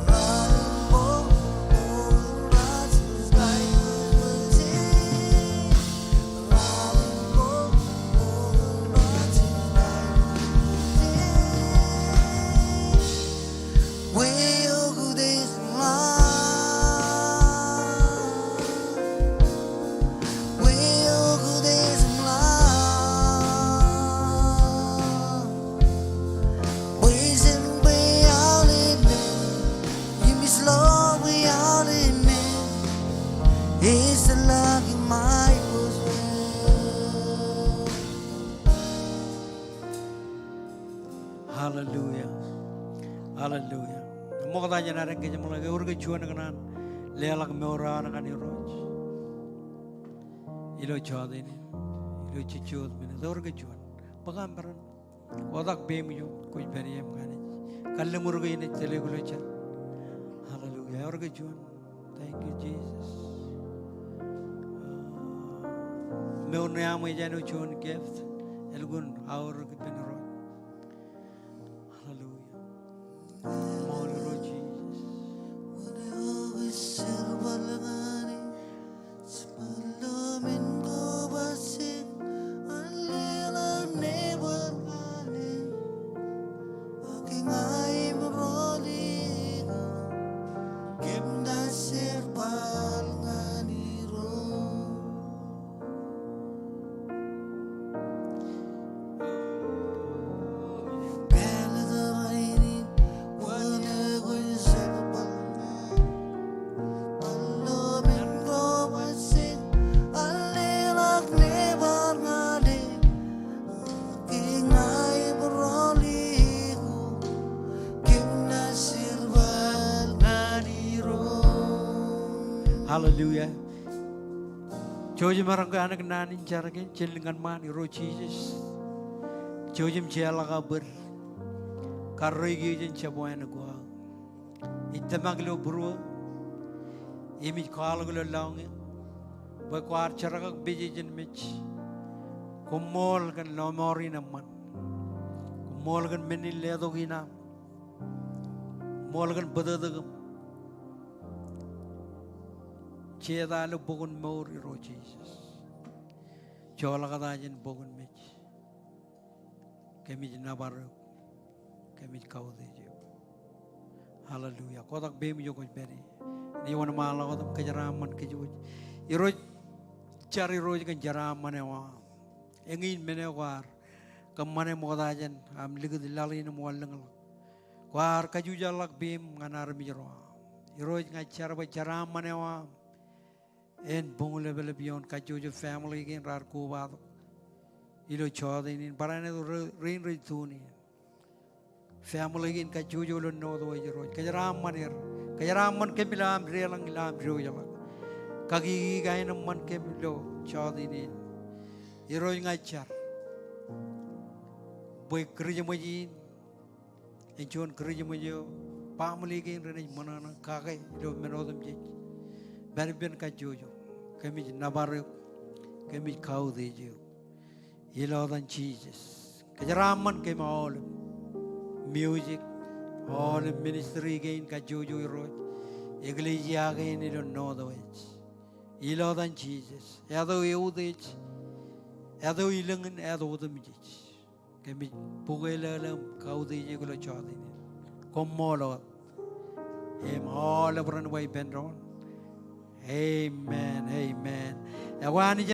Running ball, oh, and that's the sky was it. Running ball, oh, and that's the sky was it. Well, good days and well, good days and ways and way out in me, you miss love way out in me. It's the lucky my was Hallelujah. Hallelujah. Mo kata jana reng ke jamu lagi urge chuan kanan lelak meora nakan iroj. Ilo chode ni. Ilo chichot mene urge chuan. Pagam peran. Odak bem yo koi beriem kane. Kalle murge ini tele gulo chan. Hallelujah. Urge chuan. Thank you Jesus. Meona amu jano chuan gift. Elgun aur ke penero. Hallelujah. More Lord Jesus. always said balagani spalamin ko basik alila never gani aking ay maroli ko kemda ser balagani ro kala daraini wala ko ser balagani Palamin ko basik alilak never gani aking ay maroli ko kemda ser balagani ro Hallelujah. Jojim marang ke anak nanin carake celingan mani ro Jesus. Jojim ciala kabar. Karoi gijin cabuan gua. Itamaglo buru. Imi kal gulo laungi. Bakwar carakak bijijin mich. Kumol kan lomori naman. Kumol kan menil ledo gina. Kumol kan badadagam. Ceda lo bugun mori ro Jesus. Jola kata jen bugun mich. Kami jenabar. Kami kau dejo. Hallelujah. Kotak bemi jo koj beri. Ni wana mala kotak kejaraman kejuj. Iroj cari roj kan jaraman ewa. Engin mene war. Kamane moda jen am ligud lalin mualengal. War kajujalak bim nganar mijro. Iroj ngacar ba jaraman ewa. En bong level beyond kajuju family again rar kubado. Ilo chode in parane to rain rituni. Family again kajuju lo no do jero. Kajaram manir. Kajaram man kemilam relang ilam jojala. Kagi gain man kemilo chode in. Iro ngacar. Boy kerja maji. Enjon kerja maji. Family again rene manana kagai ilo menodam jej. Berben kajuju. Kami nabaru. Kami kau dejo. Lord and Jesus. Kajaraman kay all music, all ministry again, kajuju road. Iglesia again, you don't know the ways. Lord and Jesus. Ado iudich, ado ilangan, ado the midich. Kami pugelalam, kaudi jigulo chadi. Come Lord. Him all over and away, Benron. Amen. Amen.